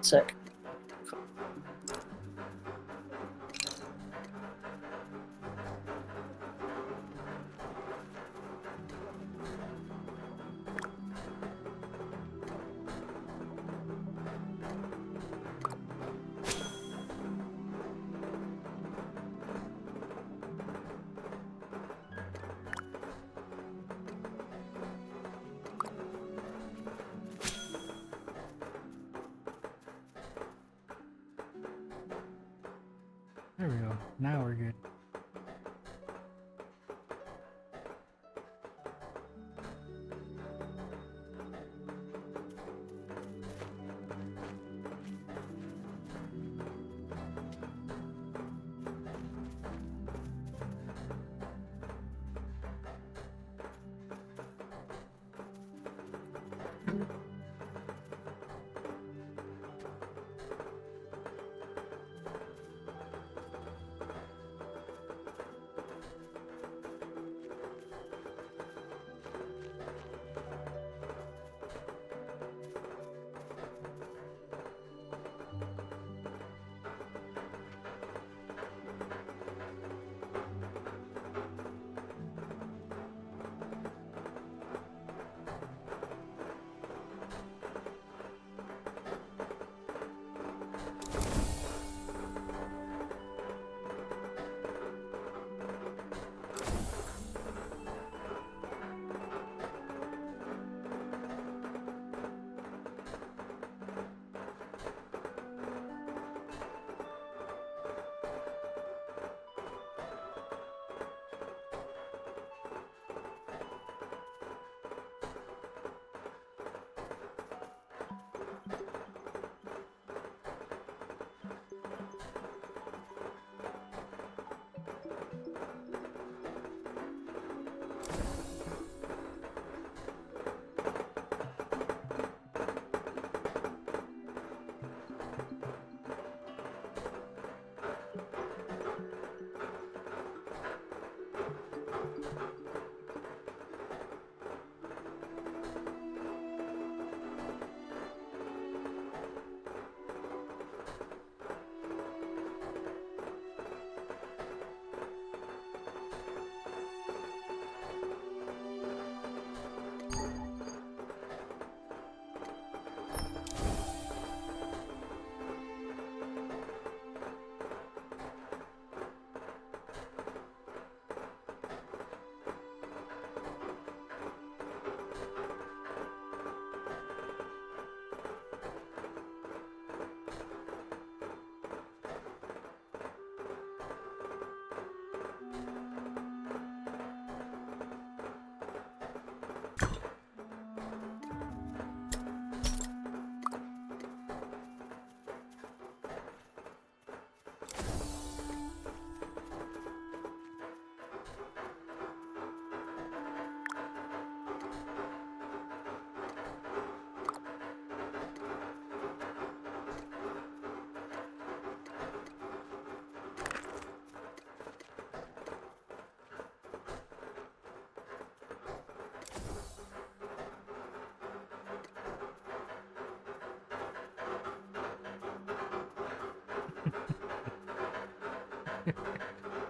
Sick. There we go. Now we're good.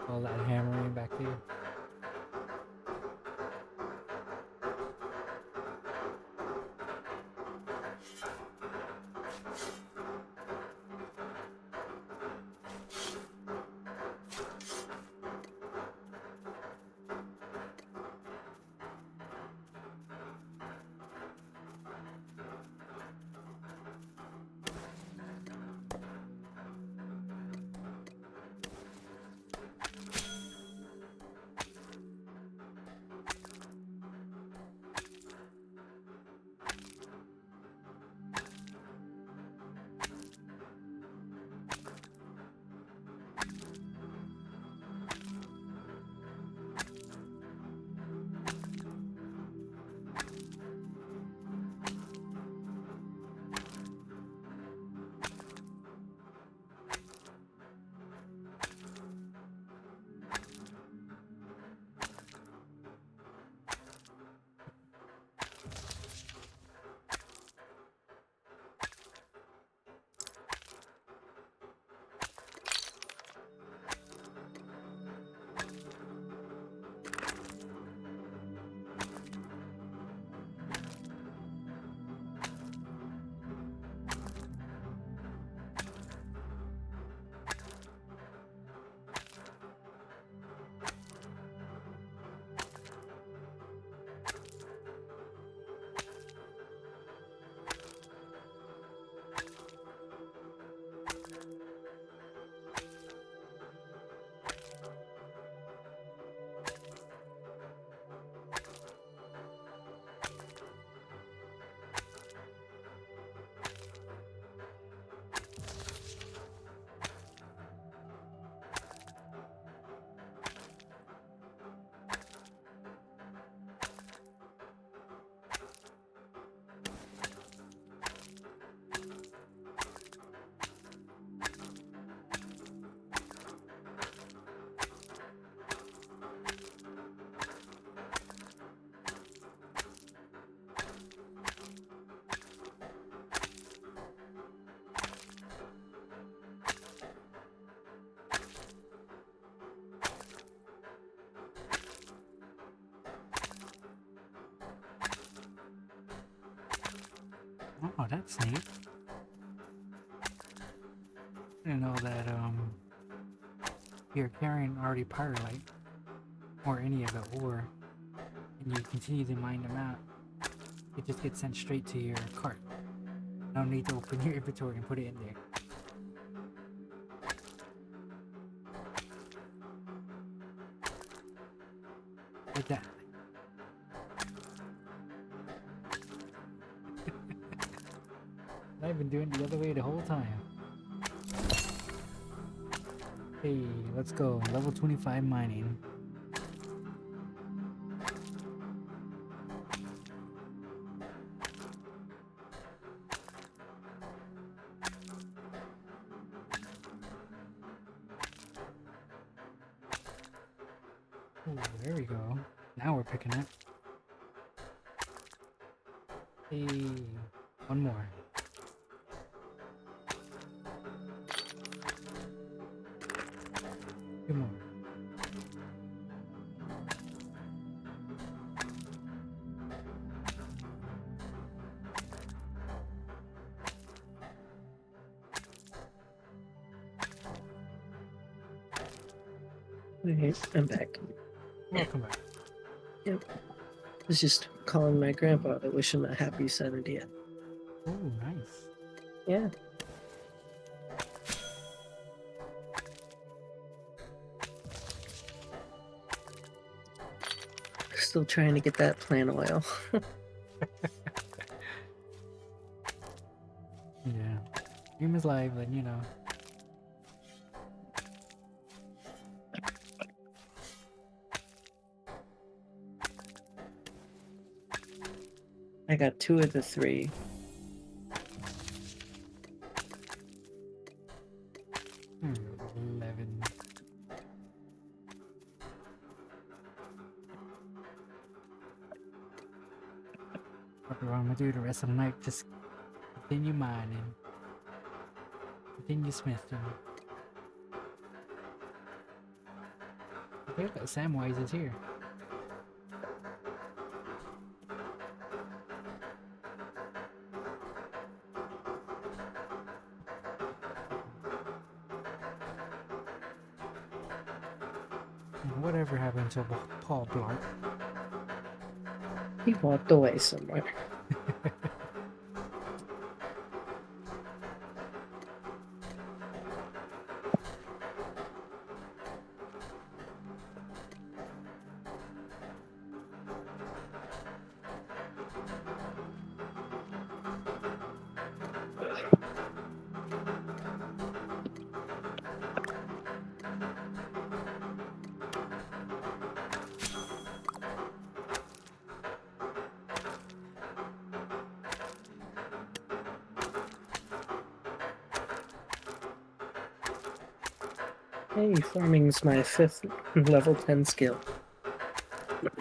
All that hammering back here. Oh, that's neat. I didn't know that you're carrying already pyrite or any of the ore and you continue to mine them out, it just gets sent straight to your cart. No need to open your inventory and put it in there. Like that. I've been doing it the other way the whole time. Hey, let's go. Level 25 mining. Ooh, there we go. Now we're picking it. Hey, one more. Two more. Okay, I'm back. Welcome back. Yep. I was just calling my grandpa to wish him a happy 70th. Oh, nice. Yeah. Still trying to get that plant oil. Yeah. Dream is live, then you know. I got 2 of the 3. Hmm, 11. What do I want to do the rest of the night? Just continue mining. Continue smithing. Okay, but Samwise is here. Whatever happened to Paul Blart? He walked away somewhere. Hey, farming's my 5th level 10 skill. Nice.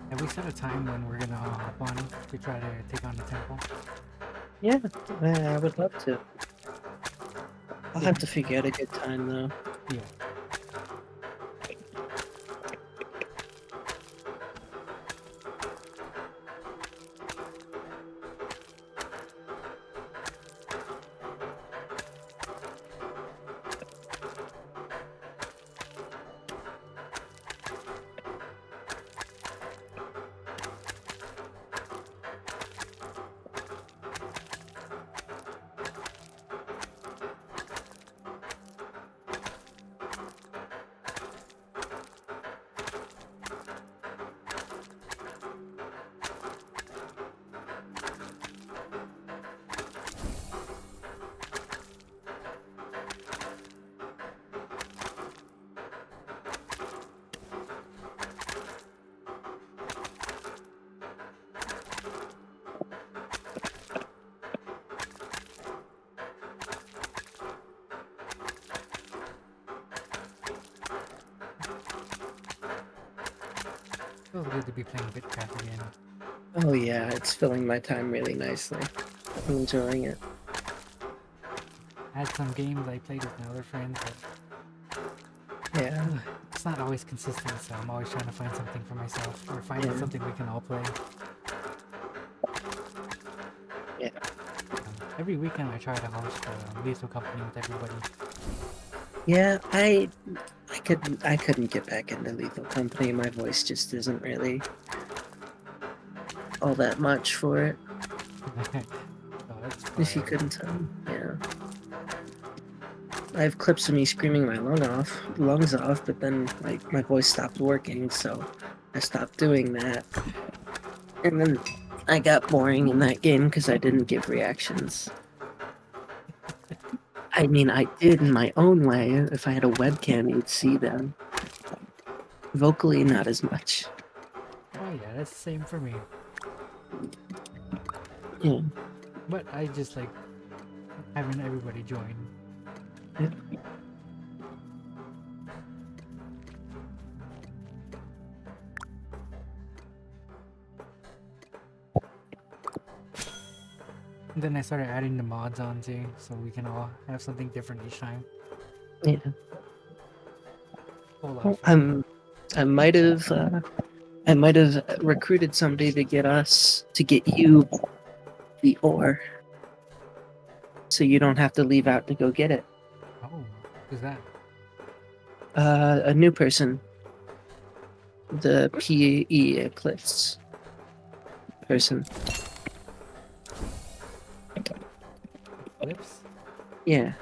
Have we set a time when we're gonna hop on to try to take on the temple? Yeah, I would love to. I'll have to figure out a good time though. Yeah. Feels good to be playing BitCraft again. Oh yeah, it's filling my time really nicely. I'm enjoying it. add some games I played with my other friends, but Yeah, it's not always consistent, so I'm always trying to find something for myself or find yeah, something we can all play. yeah. Every weekend I try to host Lethal Company with everybody. Yeah, I couldn't get back into Lethal Company. My voice just isn't really all that much for it. So that's If you fine. couldn't tell, yeah. I have clips of me screaming my lungs off, but then like my voice stopped working, so I stopped doing that. And then I got boring in that game because I didn't give reactions. I mean, I did in my own way. If I had a webcam, you'd see them. Vocally, not as much. Oh yeah, that's the same for me. Yeah. But I just like having everybody join. Yeah. And then I started adding the mods on too, so we can all have something different each time. Yeah. Whole lot Well, of fun. I might have I might have recruited somebody to get you the ore, so you don't have to leave out to go get it. Oh, who's that? A new person, the PE Eclipse person. Clips? Yeah.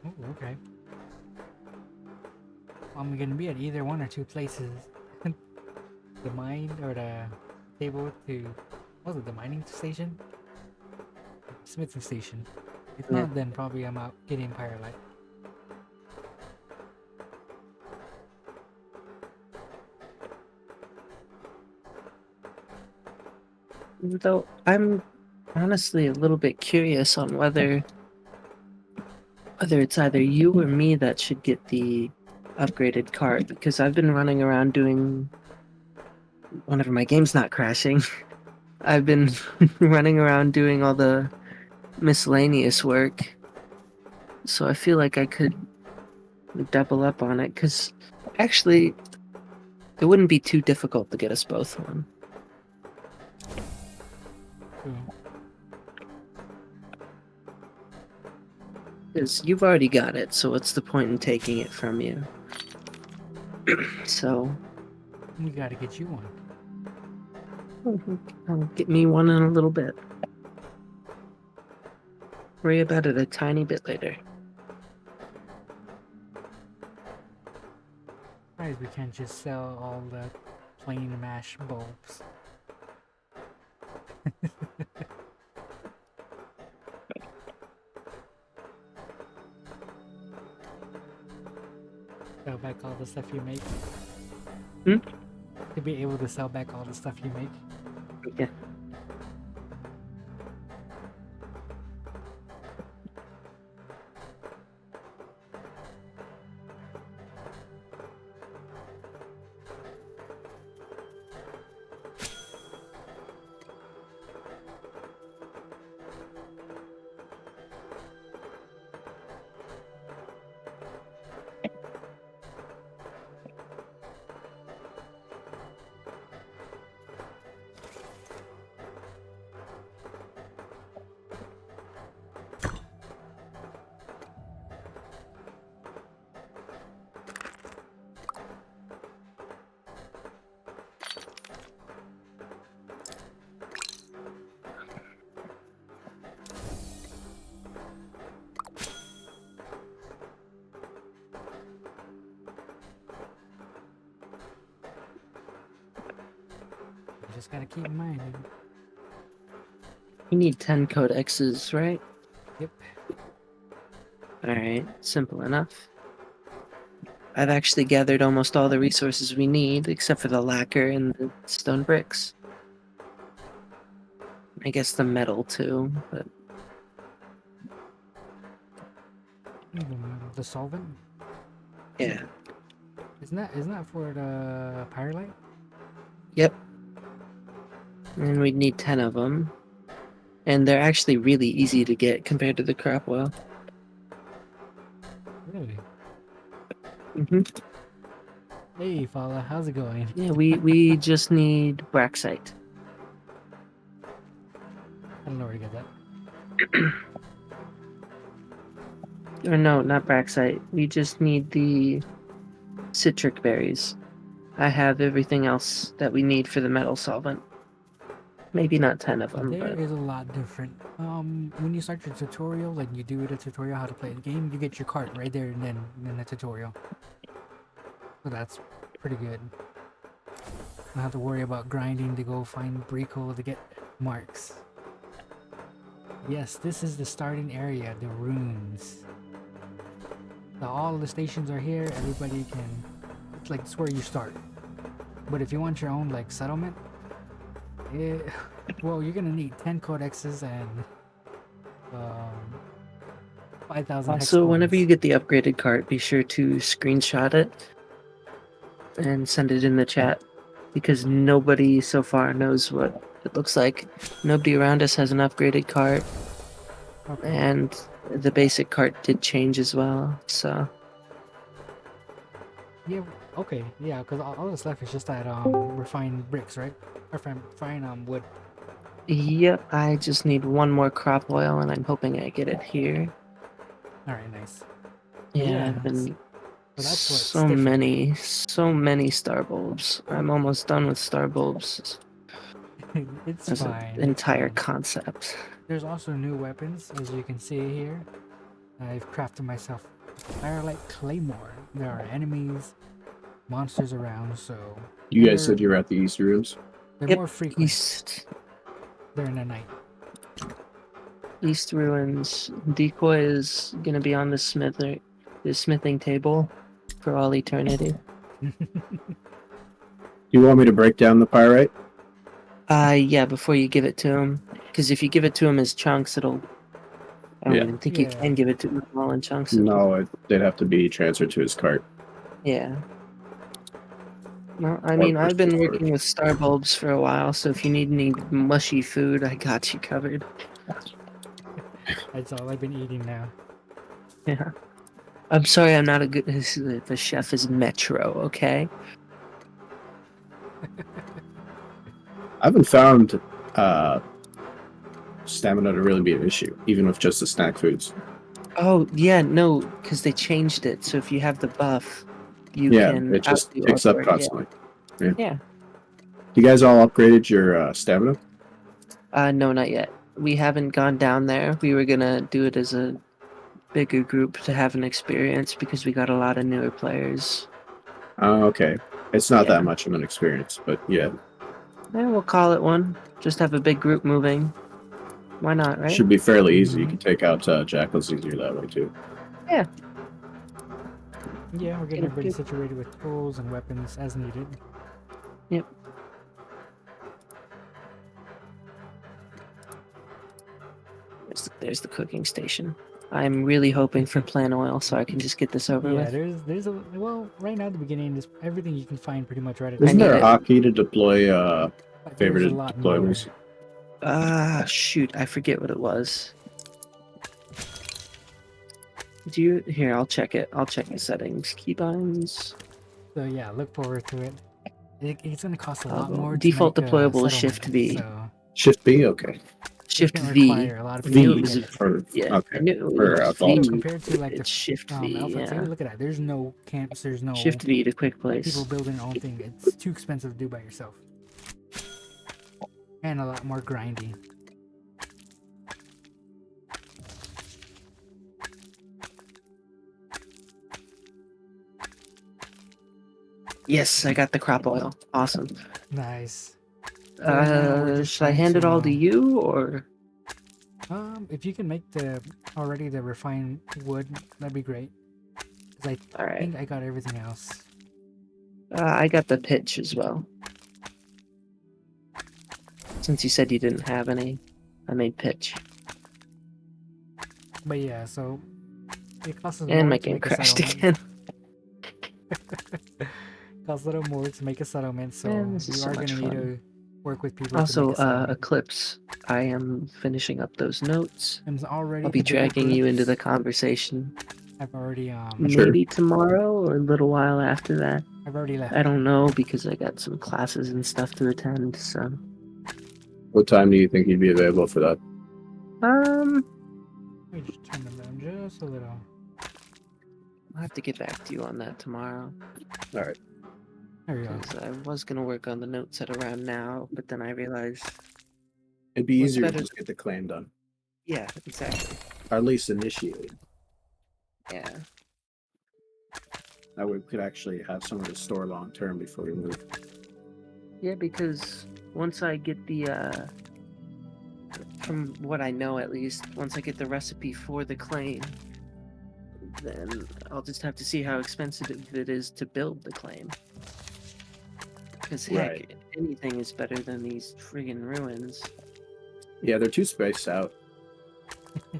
Oh, okay. I'm gonna be at either one or two places. The mine or the table to, what was it, the mining station? Smithing station. If Yeah. not, then probably I'm out getting Pyrolite. Though I'm honestly a little bit curious on whether it's either you or me that should get the upgraded cart because I've been running around doing whenever my game's not crashing. I've been running around doing all the miscellaneous work. So I feel like I could double up on it because actually it wouldn't be too difficult to get us both one. True. Because you've already got it, so what's the point in taking it from you? So We gotta get you one. I'll get me one in a little bit. Worry about it a tiny bit later. Surprised we can't just sell all the plain mash bulbs. Sell back all the stuff you make. Hmm? To be able to sell back all the stuff you make. Yeah. You just gotta keep in mind. You need 10 codexes, right? Yep. Alright, simple enough. I've actually gathered almost all the resources we need, except for the lacquer and the stone bricks. I guess the metal too, but The solvent? yeah. Isn't that for the pyrolite? Yep. And we'd need 10 of them. And they're actually really easy to get compared to the crop oil. Really? Hmm. Hey, Fala, how's it going? Yeah, we just need Braxite. I don't know where to get that. Or no, not Braxite. We just need the citric berries. I have everything else that we need for the metal solvent. Maybe not 10 of them, There but is a lot different. When you start your tutorial, like you do the tutorial how to play the game, you get your cart right there and then in the tutorial. So that's pretty good. Don't have to worry about grinding to go find Brico to get marks. Yes, this is the starting area, the ruins. So all the stations are here, everybody can... It's like, it's where you start. But if you want your own, like, settlement, well, you're gonna need 10 codexes and 5,000 hex also, whenever coins. you get the upgraded cart, be sure to screenshot it and send it in the chat, because nobody so far knows what it looks like. Nobody around us has an upgraded cart, Okay. and the basic cart did change as well, so... Yeah, okay, yeah, because all that's left is just that refined bricks, right? Or refined wood. Yep, I just need one more crop oil, and I'm hoping I get it here. Alright, nice. But Yeah, yeah, I've been so that's what's so different. many star bulbs. I'm almost done with star bulbs It's as an fine, it's entire fine. concept. There's also new weapons, as you can see here. I've crafted myself Firelight Claymore. There are enemies, monsters around, so... You And guys said you were at the East Rooms? they're Yep, more frequent east during the night. east ruins. Decoy is gonna be on the smithing table for all eternity. Do you want me to break down the pyrite? Yeah, before you give it to him, because if you give it to him as chunks, it'll... I don't Yeah. even think you Yeah. can give it to him all in chunks. No, they'd have to be transferred to his cart. Yeah. Well, I Or mean, for I've been storage. working with star bulbs for a while, so if you need any mushy food, I got you covered. That's all I've been eating now. Yeah. I'm sorry, I'm not a good... The chef is Metro, okay? I haven't found stamina to really be an issue, even with just the snack foods. Oh, yeah, no, because they changed it, so if you have the buff, you Yeah, can it just outdo ticks up other... Yeah. constantly. Yeah. Yeah. You guys all upgraded your stamina? No, not yet. We haven't gone down there. We were gonna do it as a bigger group to have an experience, because we got a lot of newer players. Okay. It's not Yeah. that much of an experience, but yeah. Yeah, we'll call it one. Just have a big group moving. Why not, right? Should be fairly easy. You Mhm. can take out jackals easier that way, too. Yeah. Yeah, we're getting Get a everybody good... situated with tools and weapons as needed. Yep. There's the cooking station. I'm really hoping for plant oil so I can just get this over Yeah, with. there's a... Well, right now at the beginning, there's everything you can find pretty much right at the Isn't need there a it. start. hotkey to deploy But there's a favorited lot more. deployments? Shoot, I forget what it was. Do you... Here, I'll check it. I'll check the settings. Keybinds. So yeah, look forward to it. It's gonna cost a lot more to Default make a deployable is Shift settlement, V. so Shift B? Okay. it's Shift gonna V. require a lot of I people knew to it was... get it. Or, Yeah, I okay. knew it For was So vault. V. compared to like the It's Shift V, alpha, yeah. look at that. There's no camps. There's no Shift V to quick people place. building their own thing. It's too expensive to do by yourself, and a lot more grindy. Yes, I got the crop oil. Awesome. Nice. So right now we're just Should I trying hand it to all to you, or... if you can make the refined wood, that'd be great. 'Cause I Alright. think I got everything else. I got the pitch as well. Since you said you didn't have any, I made pitch. But yeah, so it costs us And more my to game make a crashed settlement. again. Costs a little more to make a settlement, so Man, this is we so are much gonna need fun. work with people to Also, make a settlement. Eclipse, I am finishing up those notes. I'm already I'll be the bigger dragging you into the groups. conversation. I've already Sure. Maybe tomorrow or a little while after that. I've already left. I don't know because I got some classes and stuff to attend. So, What time do you think you'd be available for that? Let me just turn them down just a little. I'll have to get back to you on that tomorrow. All right. There we go. Because I was gonna work on the notes at around now, but then I realized, It'd be What's easier to better- just get the claim done, yeah, exactly, or at least initiated. yeah. That way we could actually have somewhere to store long term before we move. Yeah, because once I get the, from what I know at least, once I get the recipe for the claim, then I'll just have to see how expensive it is to build the claim. Because heck, Right. anything is better than these friggin' ruins. Yeah, they're too spaced out.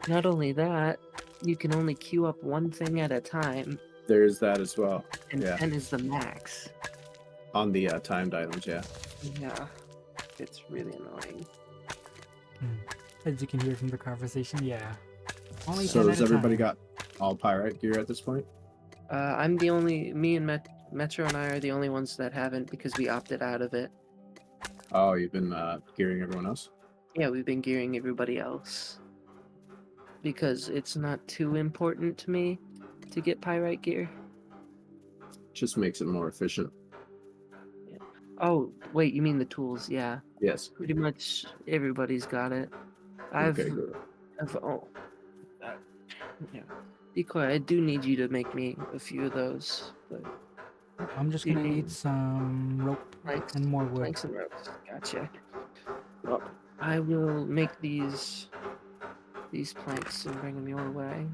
Not only that, you can only queue up one thing at a time, There's that as well. and Yeah. 10 is the max. On the timed items, yeah. Yeah, it's really annoying. As you can hear from the conversation, yeah. Only So 10 has at a everybody time. got all pyrite gear at this point? I'm the only, me and Metro and I are the only ones that haven't because we opted out of it. Oh, you've been gearing everyone else? Yeah, we've been gearing everybody else. Because it's not too important to me to get pyrite gear. Just makes it more efficient. Oh, wait, you mean the tools? Yeah. Yes. Pretty much everybody's got it. Okay, good. Yeah. Decoy, I do need you to make me a few of those. But I'm just you gonna need need some rope planks, and more wood. planks and ropes. Gotcha. Well, I will make these planks and bring them your way.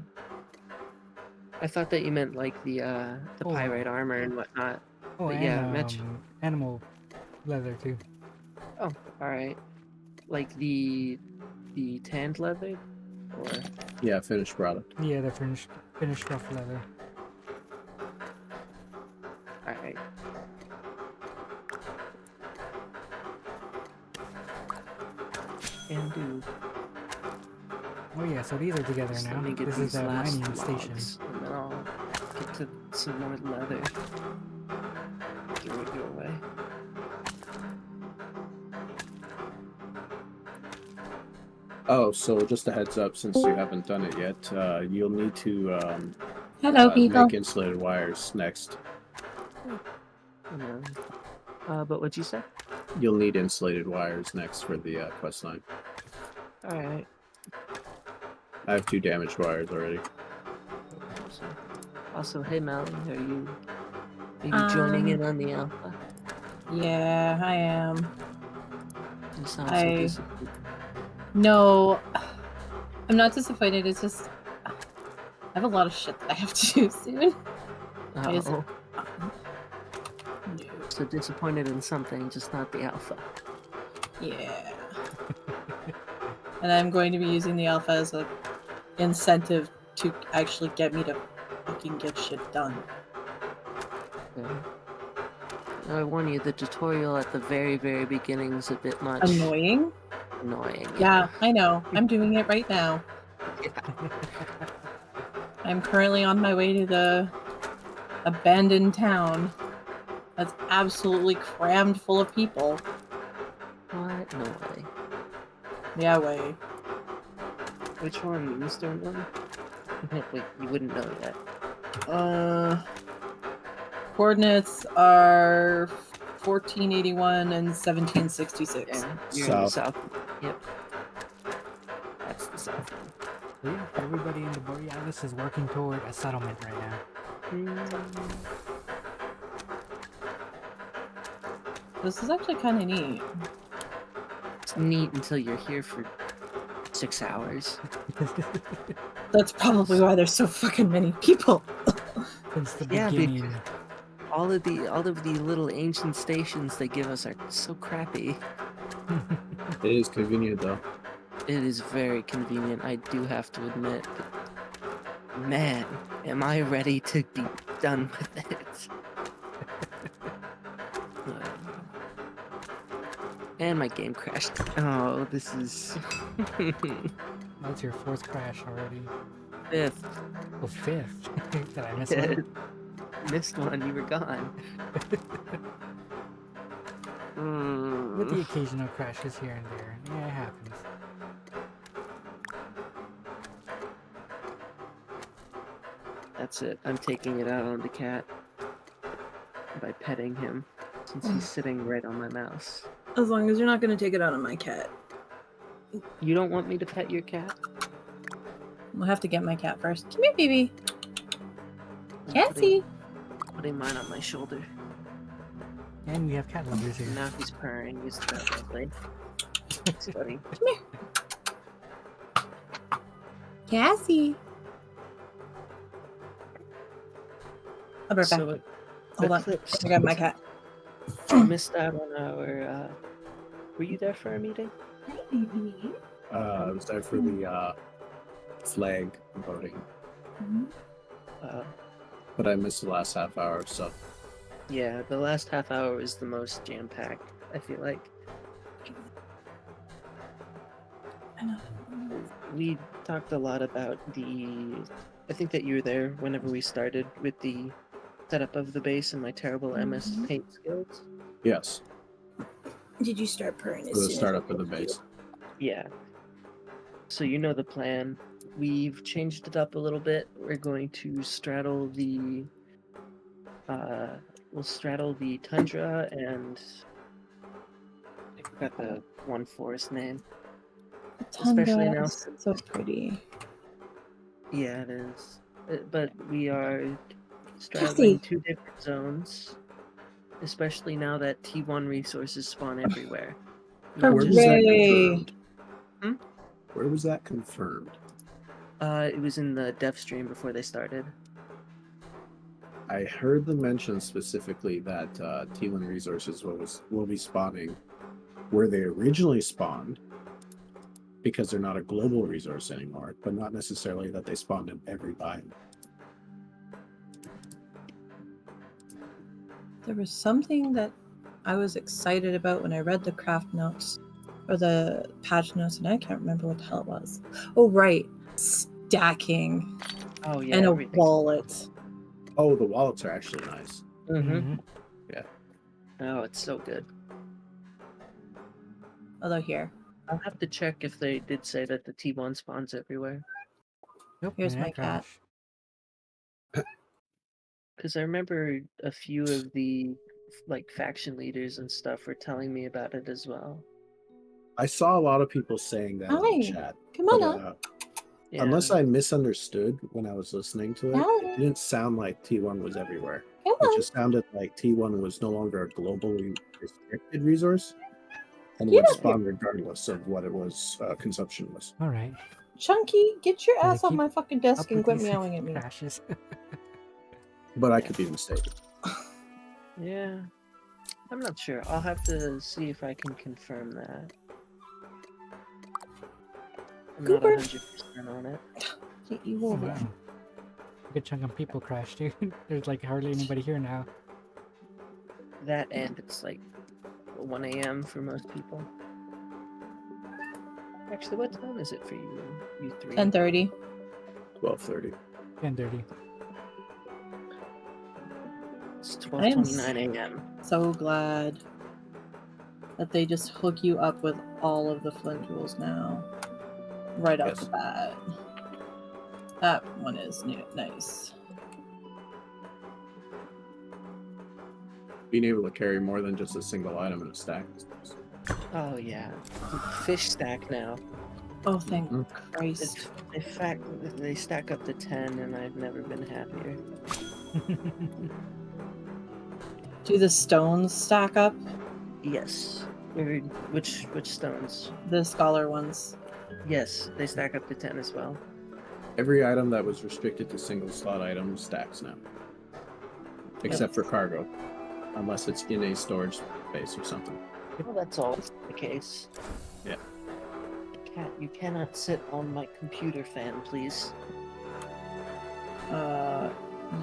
I thought that you meant like the Oh. pyrite armor and whatnot. Oh, But and yeah, Mitch. animal leather too. Oh, all right. Like the tanned leather, or Yeah, finished product. Yeah, the finished rough leather. all right. Can do. Oh yeah, so these are together Just now. let me get This these is the last mining station. logs, and then I'll get to some more leather. Throw it your way. Oh, so just a heads up, since you haven't done it yet, you'll need to Hello, people. make insulated wires next. But what'd you say? You'll need insulated wires next for the quest line. All right. I have 2 damaged wires already. Also, hey Melly, are you joining in on the alpha? Yeah, I am. You sound so I- disappointed. No, I'm not disappointed. It's just I have a lot of shit that I have to do soon. Is- Oh, No. so disappointed in something, just not the alpha. Yeah. And I'm going to be using the alpha as a incentive to actually get me to fucking get shit done. Okay. I warn you, the tutorial at the very, very beginning is a bit much Annoying? annoying. Yeah, I know. I'm doing it right now. I'm currently on my way to the abandoned town that's absolutely crammed full of people. What? No way. Yeah, way. Which one? The eastern one? Wait, you wouldn't know yet. Coordinates are 1481 and 1766. Yeah, you're in the South. south. Yep. That's the south one. So yeah, everybody in the Borealis is working toward a settlement right now. This is actually kind of neat. It's neat until you're here for 6 hours. That's probably why there's so fucking many people. Since the Yeah, beginning. All of the little ancient stations they give us are so crappy. It is convenient though. It is very convenient, I do have to admit. But man, am I ready to be done with it. And my game crashed. Oh, this is That's your fourth crash already. fifth. Oh, fifth. Did I miss one? Missed one. You were gone. With the Mm, occasional crashes here and there. Yeah, it happens. that's it. I'm taking it out on the cat by petting him, since he's sitting right on my mouse. As long as you're not gonna take it out on my cat. You don't want me to pet your cat? I'll have to get my cat first. Come here, baby. I'm Cassie. putting mine on my shoulder. And we have cat lovers here. Now he's purring. He's that lovely. It's funny. Cassie. I'll be right back. So Hold on. Eclipse, I got my cat. you missed out on our. Were you there for our meeting? I was there for the flag voting, but I missed the last half hour or so. Yeah, the last half hour was the most jam-packed, I feel like. I know. We talked a lot about I think that you were there whenever we started with the setup of the base and my terrible MS Paint skills. Yes, Did you start purring for as the soon as startup I of the picked you? base. Yeah. So you know the plan. We've changed it up a little bit. We're going to straddle the we'll straddle the tundra and I forgot the one forest name. Especially Tundra now. is so pretty. Yeah, it is. But we are straddling Cassie. 2 different zones, especially now that T1 resources spawn everywhere. Not Where was just- that Hooray. confirmed? Hmm? Where was that confirmed? It was in the dev stream before they started. I heard them mention specifically that T1 resources will be spawning where they originally spawned, because they're not a global resource anymore, but not necessarily that they spawned in every biome. There was something that I was excited about when I read the craft notes or the patch notes, and I can't remember what the hell it was. Oh, right. Stacking Oh yeah, and a everything. wallet. Oh, the wallets are actually nice. Mm-hmm. Yeah. Oh, it's so good. Although here, I'll have to check if they did say that the T1 spawns everywhere. Nope, Here's man, my cat. crash. Because I remember a few of the faction leaders and stuff were telling me about it as well. I saw a lot of people saying that in Hi. the chat. come on But, up. Yeah. unless I misunderstood when I was listening to it, Yeah. it didn't sound like T1 was everywhere. Come It on. just sounded like T1 was no longer a globally restricted resource and Get would up spawn regardless of what it was consumption was. All right. Chunky, get your Gotta ass off keep my fucking desk Up and with quit these meowing at me. crashes. But I Yeah. could be mistaken. Yeah. I'm not sure. I'll have to see if I can confirm that. I'm not Cooper. 100% on it. Get you Oh, over wow. there. A good chunk of people crashed, dude. There's like hardly anybody here now. That and it's like 1 a.m. for most people. Actually, what time is it for you three? 10:30. 12:30. 10:30. It's I am 12:29 a.m. so glad that they just hook you up with all of the flint tools now. Right off Yes. the bat. That one is nice. Being able to carry more than just a single item in a stack is nice. Oh yeah, fish stack now. Oh, thank Mhm. Christ. In fact, they stack up to 10, and I've never been happier. Do the stones stack up? Yes. Which stones? The scholar ones. Yes, they stack up to 10 as well. Every item that was restricted to single slot items stacks now. Except for cargo. Unless it's in a storage space or something. Well, that's always the case. Yeah. Cat, you cannot sit on my computer fan, please.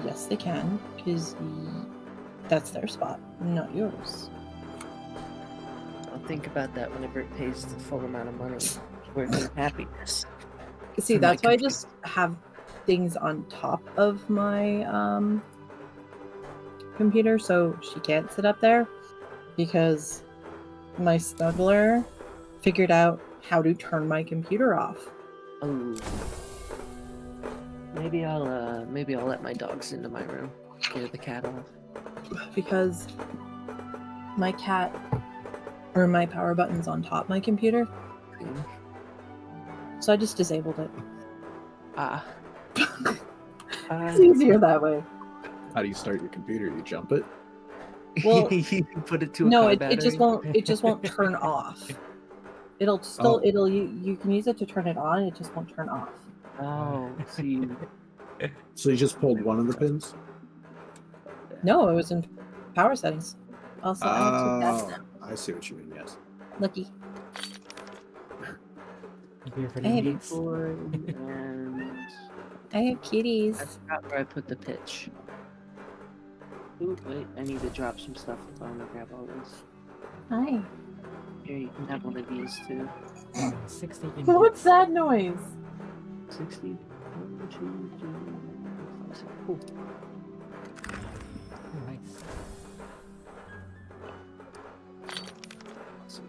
Yes, they can, because that's their spot, not yours. Oh, think about that whenever it pays the full amount of money. Working happiness. See, for my that's why I computer. just have things on top of my computer so she can't sit up there, because my snuggler figured out how to turn my computer off. Oh. Maybe I'll let my dogs into my room. Scare the cat off. Because my cat, or my power button's on top of my computer, Hmm. so I just disabled it. Ah. It's easier that way. How do you start your computer? You jump it? Well, you put it to a No, car it battery. just won't turn off. It'll still you can use it to turn it on, it just won't turn off. Oh, so you So you just pulled one of the pins? No, it was in power settings. Also, I have two cats Oh, now. I see what you mean. Yes. Lucky. You here for I the have- beats? board and I have I kitties. forgot where I put the pitch. Ooh, wait, I need to drop some stuff if I want to grab all this. Hi. Here, you can have one of these too. 60 ingots. What's that noise? 60. 1, 2, 3, 4, 5, 6. Cool. Oh, nice. Awesome.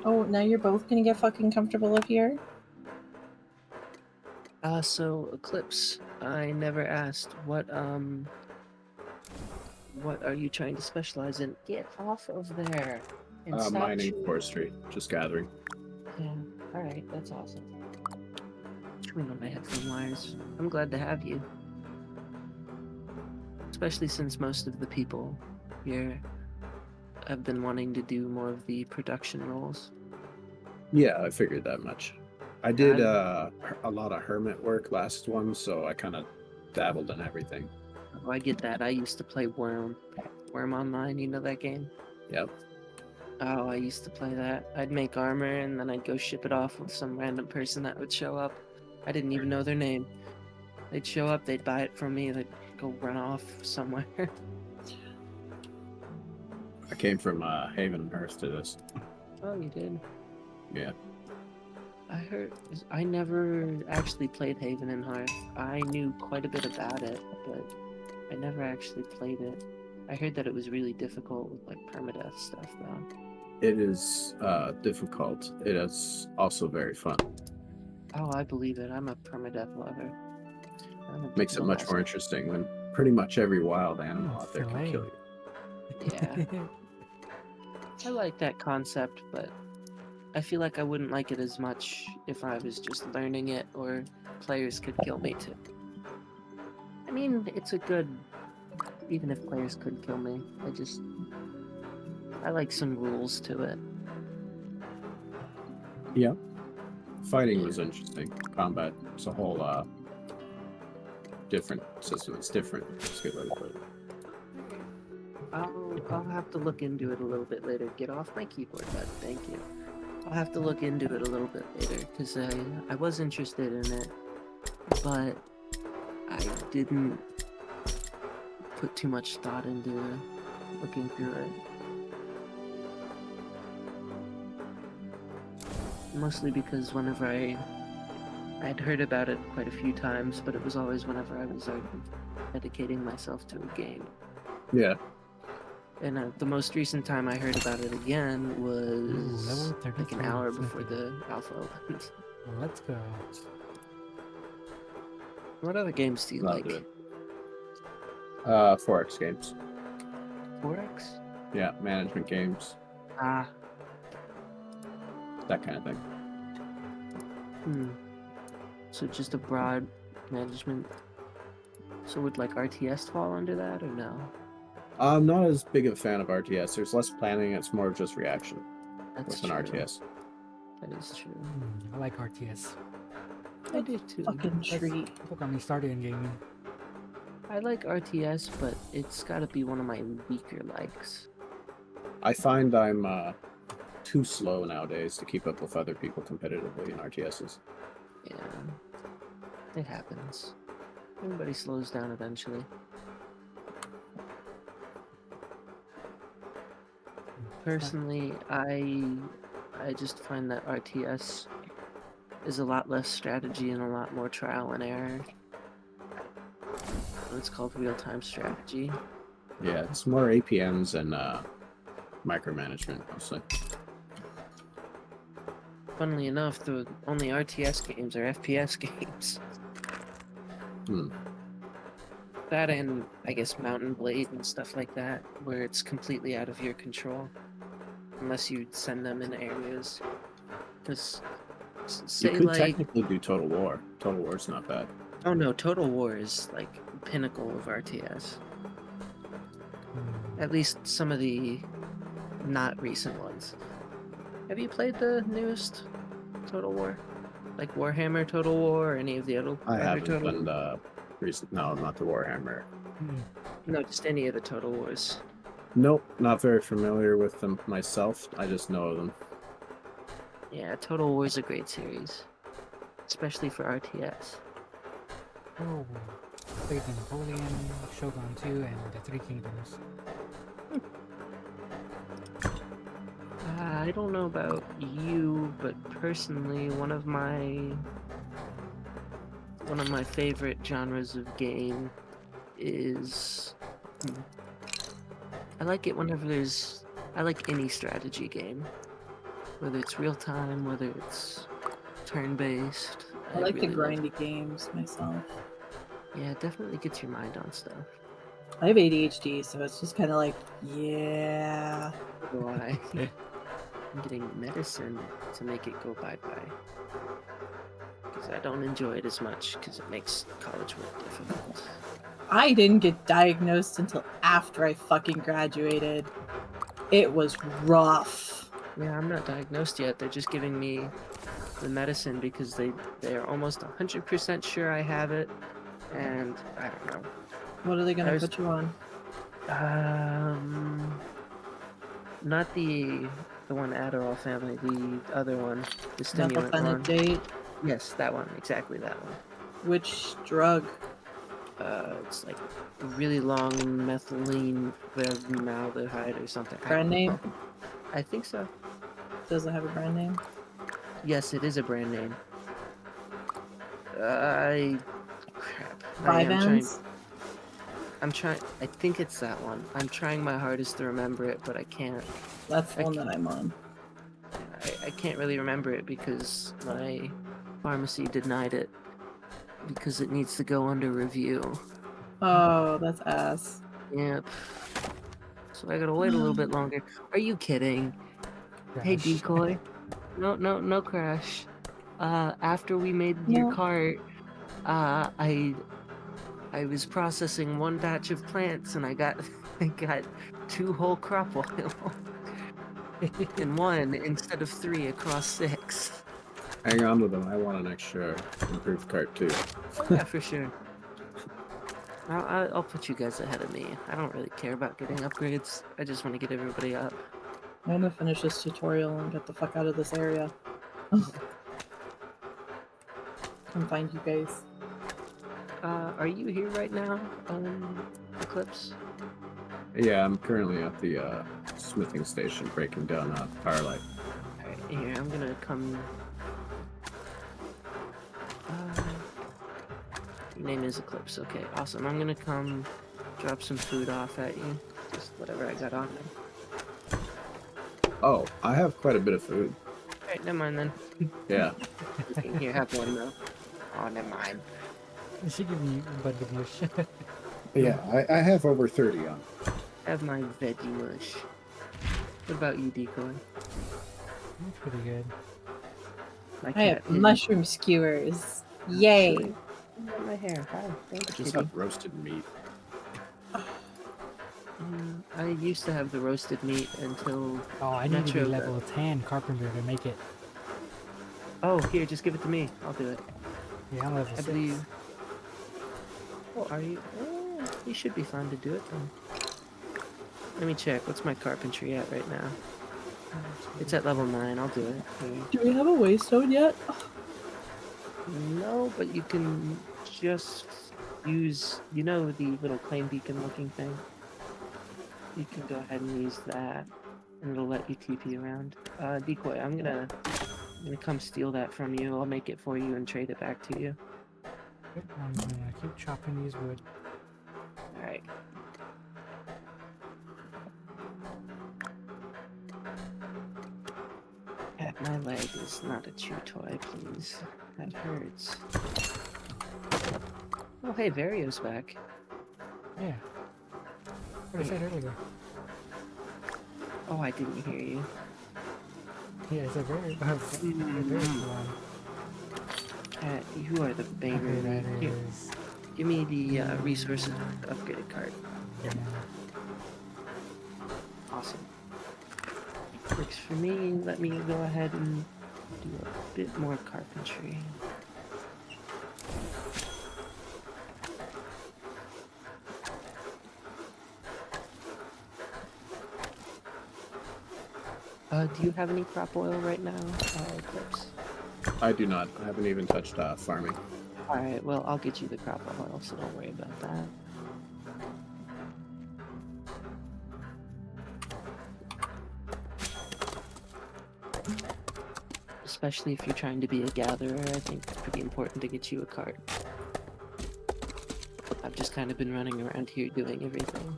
Oh, now you're both gonna get fucking comfortable up here? So Eclipse, I never asked what are you trying to specialize in? Get off of there and stop Mining, chewing. forestry, just gathering. Yeah, alright, that's awesome. Chewing on my headphone wires. I'm glad to have you. Especially since most of the people here have been wanting to do more of the production roles. Yeah, I figured that much. I did I'm- a lot of hermit work last one, so I kind of dabbled in everything. Oh, I get that. I used to play Worm Online, you know that game? Yep. Oh, I used to play that. I'd make armor and then I'd go ship it off with some random person that would show up. I didn't even know their name. They'd show up, they'd buy it from me, they'd go run off somewhere. I came from Haven and Hearth to this. Oh, you did? Yeah. I never actually played Haven and Hearth. I knew quite a bit about it, but I never actually played it. I heard that it was really difficult with like permadeath stuff though. It is difficult. It is also very fun. Oh, I believe it. I'm a permadeath lover. Makes it much more interesting when pretty much every wild animal out there can Filet. kill you. Yeah. I like that concept, but I feel like I wouldn't like it as much if I was just learning it or players could kill me too. I mean, it's a good, even if players could kill me, I like some rules to it. Yeah. Fighting was interesting. Combat, it's a whole different system. It's different. It's a good way to put it. I'll have to look into it a little bit later. Get off my keyboard, bud. Thank you. I'll have to look into it a little bit later because I was interested in it, but I didn't put too much thought into looking through it. Mostly because whenever I'd heard about it quite a few times, but it was always whenever I was dedicating myself to a game. Yeah. And the most recent time I heard about it again was level like an 33, hour it's before nothing. the alpha opened. Let's go. What other games do you I'll like? do it. 4X games. 4X? Yeah, management games, Ah, that kind of thing. so just a broad management. So would like RTS fall under that or no? I'm not as big of a fan of RTS. There's less planning. It's more of just reaction That's with an true. RTS. That is true. I like RTS. I do too. Fucking treat. What got me started in gaming? I like RTS, but it's got to be one of my weaker likes. I find I'm too slow nowadays to keep up with other people competitively in RTSs. Yeah, it happens. Everybody slows down eventually. Personally, I just find that RTS is a lot less strategy and a lot more trial and error. It's called real-time strategy. Yeah, it's more APMs and micromanagement mostly. Funnily enough, the only RTS games are FPS games. Hmm. That and, I guess, Mountain Blade and stuff like that, where it's completely out of your control. Unless you send them in areas. Because, You say, could like... technically do Total War. Total War's not bad. Oh no, Total War is, like, pinnacle of RTS. Hmm. At least some of the not recent ones. Have you played the newest Total War? Like Warhammer Total War or any of the other I haven't Total done the recent. No, not the Warhammer. Hmm. No, just any of the Total Wars. Nope, not very familiar with them myself. I just know of them. Yeah, Total War is a great series. Especially for RTS. Oh, played the Napoleon, Shogun 2, and the Three Kingdoms. I don't know about you, but personally, one of my favorite genres of game is I like it whenever I like any strategy game. Whether it's real time, whether it's turn based. I like the really love. grindy games myself. Yeah, it definitely gets your mind on stuff. I have ADHD, so it's just kind of like, yeah. So I'm getting medicine to make it go bye-bye. Because I don't enjoy it as much because it makes college work difficult. I didn't get diagnosed until after I fucking graduated. It was rough. Yeah, I'm not diagnosed yet. They're just giving me the medicine because they're almost 100% sure I have it. And I don't know. What are they gonna I was- put you on? Not the one Adderall family, the other one, the stimulant one. Methylphenidate? Yes, that one, exactly that one. Which drug? It's like really long methylene formaldehyde or something. I Brand don't name? know. I think so. Does it have a brand name? Yes, it is a brand name. Crap. I'm trying. I think it's that one. I'm trying my hardest to remember it, but I can't. That's the one that I'm on. I can't really remember it because my pharmacy denied it because it needs to go under review. Oh, that's ass. Yep. So I gotta wait a little bit longer. Are you kidding? Hey, Crash. Decoy. No crash. After we made your No. cart, I was processing one batch of plants and I got 2 whole crop oil in one instead of 3 across 6. Hang on to them. I want an extra improved cart too. Yeah, for sure. I'll put you guys ahead of me. I don't really care about getting upgrades. I just want to get everybody up. I'm gonna finish this tutorial and get the fuck out of this area. Come find you guys. Are you here right now, Eclipse? Yeah, I'm currently at the smithing station breaking down power light. Alright, here, I'm gonna come... your name is Eclipse, okay, awesome. I'm gonna come drop some food off at you. Just whatever I got on me. Oh, I have quite a bit of food. Alright, never mind then. Yeah. Here, have one though. Oh, never mind. She give me a bunch of mush. Yeah, I have over 30 on. Have my veggie mush. What about you, Decoy? That's pretty good. My I have cat is- mushroom skewers. Yay! Actually, my hair. Hi, I thanks, just kitty. have roasted meat. I used to have the roasted meat until... Oh, I need to be Metro level 10 carpenter to make it. Oh, here, just give it to me. I'll do it. Yeah, I'm level I 6. believe... Oh, are you... you should be fine to do it then. Let me check. What's my carpentry at right now? It's at level 9. I'll do it. Here. Do we have a waystone yet? No, but you can just use... You know the little claim beacon looking thing? You can go ahead and use that. and it'll let you TP around. Decoy, I'm gonna come steal that from you. I'll make it for you and trade it back to you. Yep, I'm gonna keep chopping these wood. All right. Pat my leg is not a chew toy, please. That hurts. Oh, hey, Vario's back. Yeah. What I said earlier. Oh, I didn't hear you. Yeah, it's a very, very long. Pat, you are the banger. Okay, that Here, is. give me the resources upgraded card. Yeah. Awesome. Works for me. Let me go ahead and do a bit more carpentry. Do you have any crop oil right now, Clips? I do not. I haven't even touched farming. Alright, well, I'll get you the crop oil, so don't worry about that. Especially if you're trying to be a gatherer, I think it's pretty important to get you a cart. I've just kind of been running around here doing everything.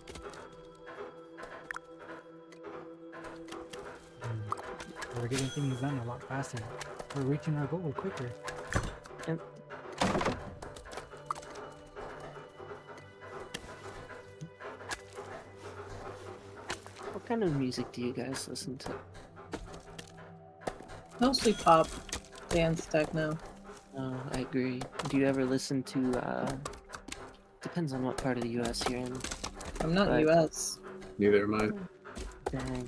We're getting things done a lot faster. We're reaching our goal quicker. Yep. What kind of music do you guys listen to? Mostly pop, dance, techno. Oh, I agree. Do you ever listen to, depends on what part of the US you're in. I'm not But- US. Neither am I. Dang.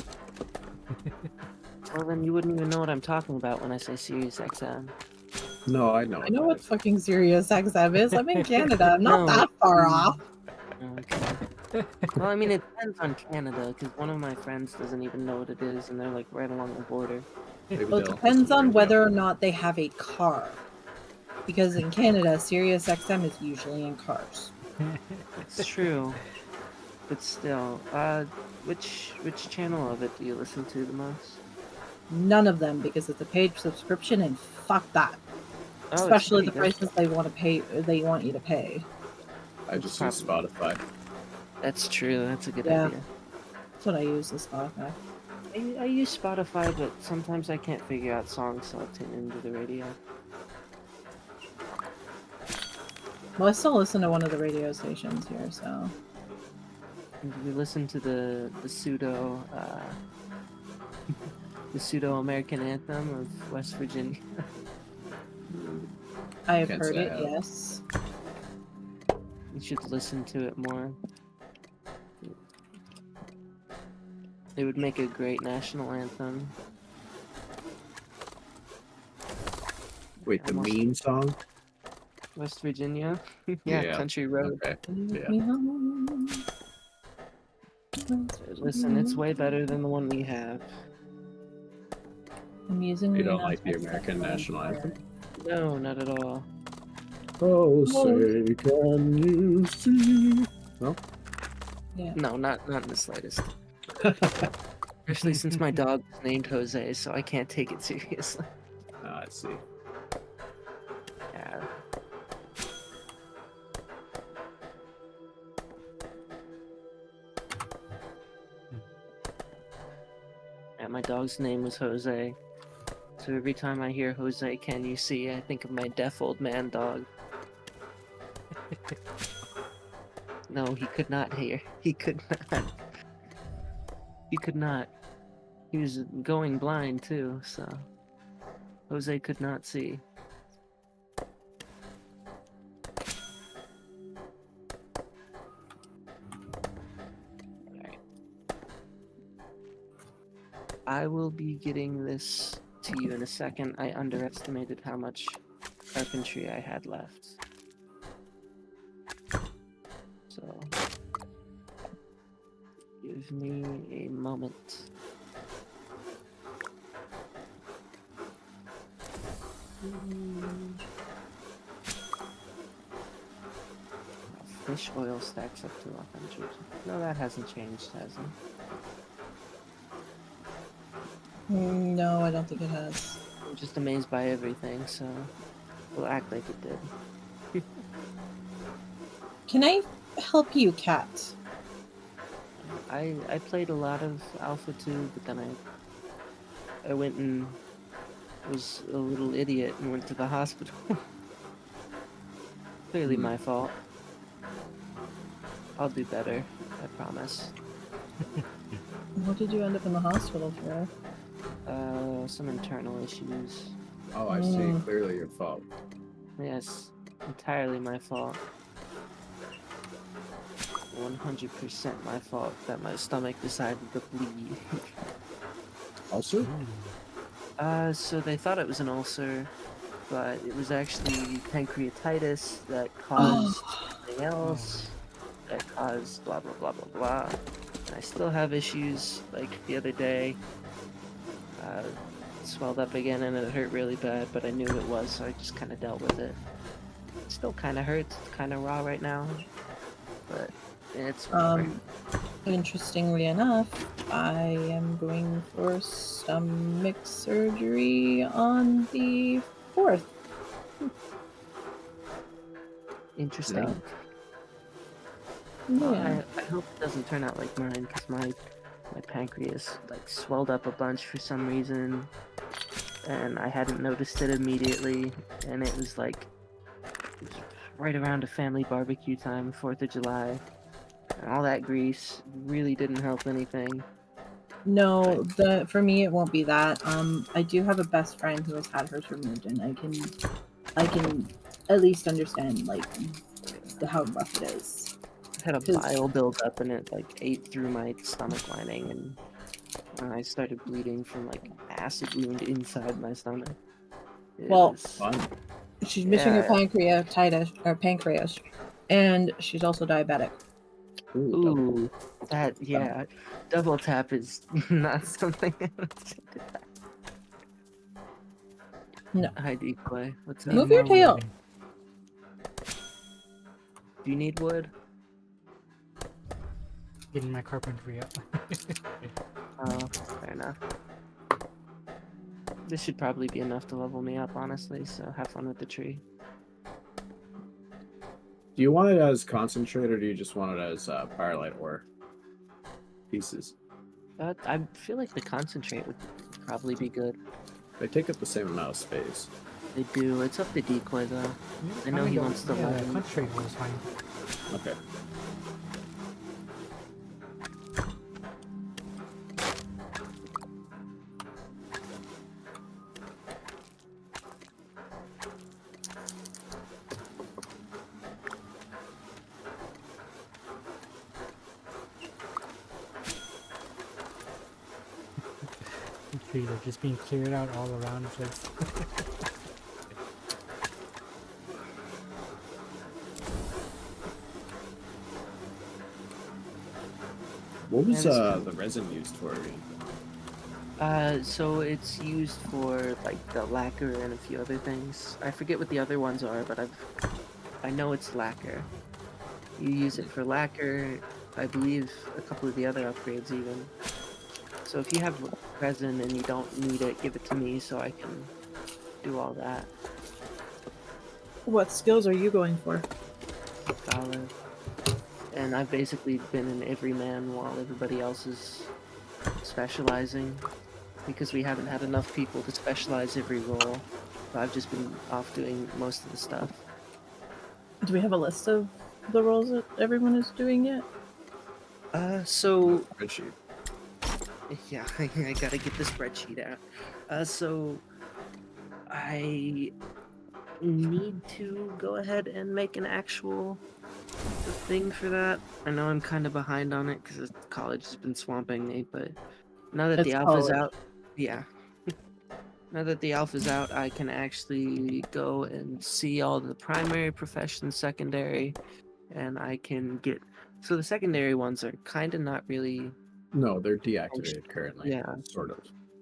Well, then you wouldn't even know what I'm talking about when I say Sirius XM. No, I know. I know about what it. fucking Sirius XM is. I'm in Canada. I'm not No. that far off. Okay. Well, I mean, it depends on Canada, because one of my friends doesn't even know what it is, and they're like right along the border. Maybe Well, it they'll depends listen to on radio. whether or not they have a car. Because in Canada, Sirius XM is usually in cars. It's true, but still, which channel of it do you listen to the most? None of them, because it's a paid subscription, and fuck that. Oh, it's Especially free, the prices they want to pay. They want you to pay. I just use Spotify. That's true. That's a good Yeah. idea. That's what I use is Spotify. I use Spotify, but sometimes I can't figure out songs, so I'll tune into the radio. Well, I still listen to one of the radio stations here, so And we listen to the pseudo the pseudo American anthem of West Virginia. I have Can't heard say I it. have. Yes. You should listen to it more. It would make a great national anthem. Wait, the Almost- meme song? West Virginia? Yeah, Yeah. Country Road. Okay. Take Yeah. me home. Listen, it's way better than the one we have. I'm using You the don't like the announcements American that national anthem? No, not at all. Oh, say can you see? Yeah. No, not in the slightest. Especially since my dog is named Jose, so I can't take it seriously. I see. Yeah. Yeah, my dog's name was Jose. So every time I hear Jose, can you see, I think of my deaf old man dog. No, he could not hear. He could not. He could not. He was going blind too, so Jose could not see. Alright. I will be getting this to you in a second. I underestimated how much carpentry I had left. So, give me a moment. Fish oil stacks up to 100. No, that hasn't changed, has it? No, I don't think it has. I'm just amazed by everything, so we'll act like it did. Can I help you, Cat? I played a lot of Alpha 2, but then I went and was a little idiot and went to the hospital. Clearly my fault. I'll do better, I promise. What did you end up in the hospital for? Some internal issues. Oh, I see. Clearly your fault. Yes, entirely my fault. 100% my fault that my stomach decided to bleed. Also? So they thought it was an ulcer, but it was actually pancreatitis that caused something else, that caused blah blah blah blah blah. And I still have issues, like the other day. It swelled up again and it hurt really bad, but I knew it was, so I just kind of dealt with it. It still kind of hurts, it's kind of raw right now, but it's whatever. Interestingly enough, I am going for stomach surgery on the 4th. Interesting. Yeah. Well, I hope it doesn't turn out like mine, because my pancreas like swelled up a bunch for some reason, and I hadn't noticed it immediately, and it was like right around a family barbecue time, 4th of July, and all that grease really didn't help anything. No, for me it won't be that. I do have a best friend who has had hers removed, and I can at least understand like how rough it is. I had a bile build up and it like ate through my stomach lining, and I started bleeding from like acid wound inside my stomach. It was Fun. She's missing her pancreas, and she's also diabetic. Ooh, that, yeah, double tap is not something I would say to that. No. Hi, Decoy. What's up? Move your tail. Do you need wood? Getting my carpentry up. Oh, fair enough. This should probably be enough to level me up, honestly, so have fun with the tree. Do you want it as concentrate, or do you just want it as firelight ore pieces? I feel like the concentrate would probably be good. They take up the same amount of space. They do. It's up to Decoy, though. I know he wants to level. Concentrate was fine. Okay. Trees are just being cleared out all around the place. What was the resin used for again? So it's used for like the lacquer and a few other things. I forget what the other ones are, but I know it's lacquer. You use it for lacquer, I believe a couple of the other upgrades even. So if you have resin and you don't need it, give it to me so I can do all that. What skills are you going for? Solid. And I've basically been an everyman while everybody else is specializing, because we haven't had enough people to specialize every role. So I've just been off doing most of the stuff. Do we have a list of the roles that everyone is doing yet? So Spreadsheet. yeah, I gotta get the spreadsheet out. So I need to go ahead and make an actual thing for that. I know I'm kind of behind on it because college has been swamping me, but now that the alpha's out, yeah. Now that the alpha's out, I can actually go and see all the primary professions, secondary, and I can get... So the secondary ones are kind of not really... No, they're deactivated currently. Yeah. Sort of.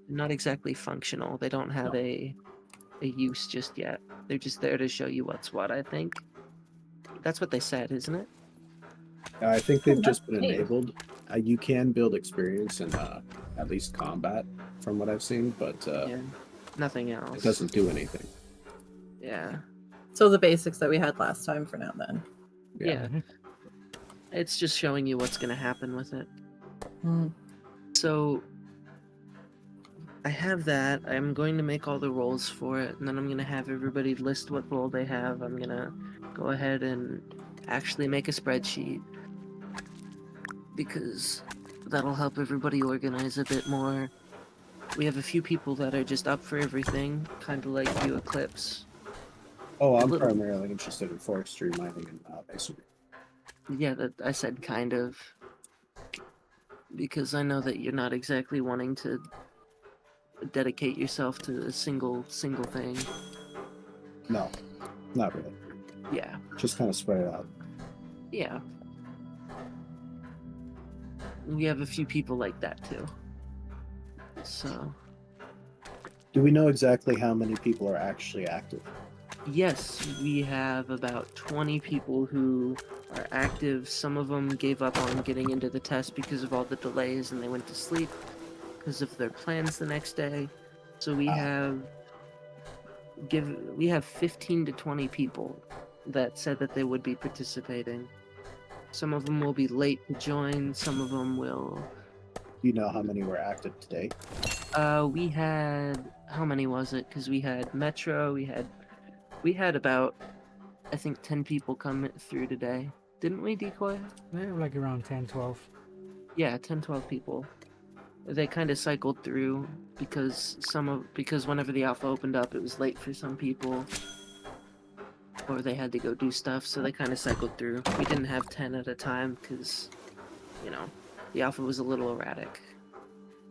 Not exactly functional. They don't have a use just yet. They're just there to show you what's what, I think. That's what they said, isn't it? I think they've just been enabled. You can build experience in at least combat from what I've seen, but Yeah, nothing else. it doesn't do anything. Yeah, So the basics that we had last time for now, then. yeah. Mhm. It's just showing you what's gonna happen with it. Hmm. So I have that. I'm going to make all the roles for it, and then I'm gonna have everybody list what role they have. I'm gonna go ahead and actually make a spreadsheet because that'll help everybody organize a bit more. We have a few people that are just up for everything, kind of like you, Eclipse. Oh, I'm Little- primarily interested in forestry mining and masonry. Yeah, that I said kind of, because I know that you're not exactly wanting to dedicate yourself to a single thing. No, not really. Yeah, Just kind of spread it out. yeah. We have a few people like that too. So, Do we know exactly how many people are actually active? yes, we have about 20 people who are active. Some of them gave up on getting into the test because of all the delays and they went to sleep because of their plans the next day. So we Ah. have 15 to 20 people that said that they would be participating. Some of them will be late to join, some of them will. Do you know how many were active today? We had, how many was it? Because we had Metro, we had about, I think, 10 people come through today. Didn't we, Decoy? They're like around 10, 12. Yeah, 10, 12 people. They kind of cycled through because because whenever the alpha opened up, it was late for some people, or they had to go do stuff, so they kind of cycled through. We didn't have 10 at a time because, the alpha was a little erratic.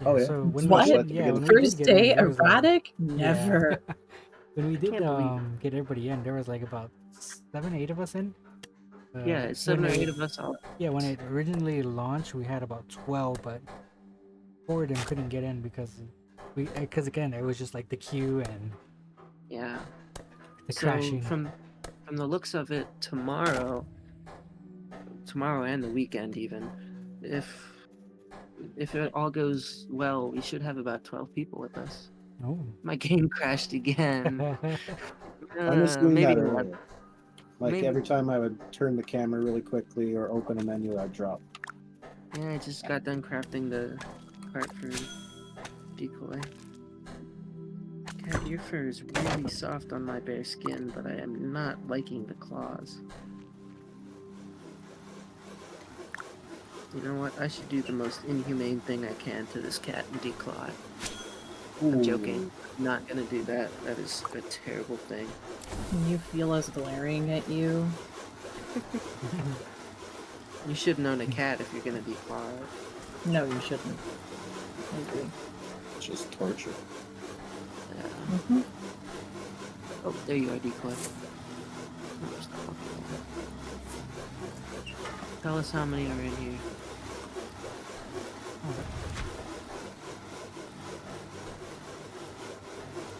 Oh, yeah. So when What? we At did, the yeah, when beginning. we did First get in, day there was erratic? yeah. Never. When we did can't believe get everybody in, there was like about 7, 8 of us in. Yeah, it's when 7 or it- 8 of us all. Yeah, when it originally launched, we had about 12, but 4 of them couldn't get in because again, it was just like the queue and Yeah. the So crashing. from the looks of it, tomorrow and the weekend even, if it all goes well, we should have about 12 people with us. Oh. My game crashed again. I was doing Maybe that 11. earlier. Like Maybe- every time I would turn the camera really quickly or open a menu, I'd drop. Yeah, I just got done crafting the cart for Decoy. Cat, your fur is really soft on my bare skin, but I am not liking the claws. You know what? I should do the most inhumane thing I can to this cat and declaw it. I'm joking. I'm not gonna do that. That is a terrible thing. Can you feel us glaring at you? You shouldn't own a cat if you're gonna declaw it. No, you shouldn't. I agree. It's just torture. Yeah. Hmm. Oh, there you are, Decoy. Tell us how many are in here.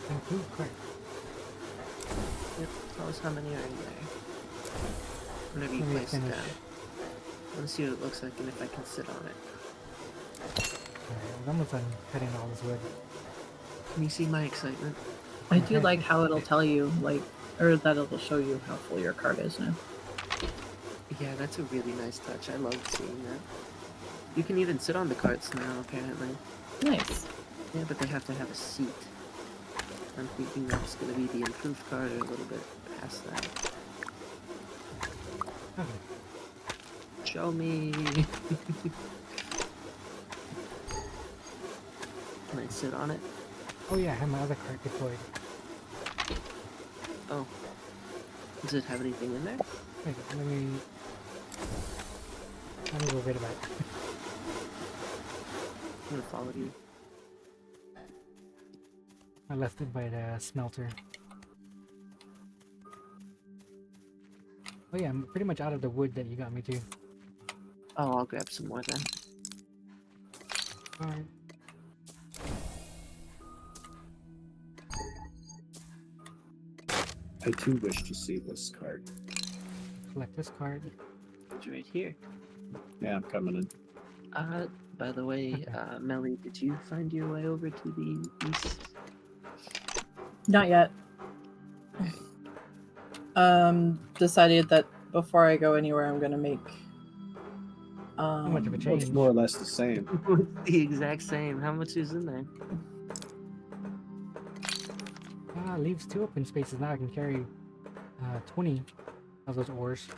Improved cart. Yep, tell us how many are in there. Whenever you Let me place it finish. down. I want to see what it looks like and if I can sit on it. Alright, I'm almost done cutting all this wood. Can you see my excitement? I do like how it'll tell you, or that it'll show you how full your cart is now. Yeah, that's a really nice touch. I love seeing that. You can even sit on the carts now, apparently. Nice. Yeah, but they have to have a seat. I'm thinking that's going to be the improved cart or a little bit past that. Okay. Show me! Can I sit on it? Oh yeah, I have my other cart deployed. Oh. Does it have anything in there? Wait, let me go get it back. I'm gonna follow you. I left it by the smelter. Oh yeah, I'm pretty much out of the wood that you got me to. Oh, I'll grab some more then. Alright. I too wish to see this card. Collect this card. It's right here. Yeah, I'm coming in. by the way. Okay. Melly, did you find your way over to the east? Not yet. Decided that before I go anywhere, I'm gonna make. much of a Well, it's change. more or less the same. It's the exact same. How much is in there? Leaves 2 open spaces. Now I can carry 20 of those ores.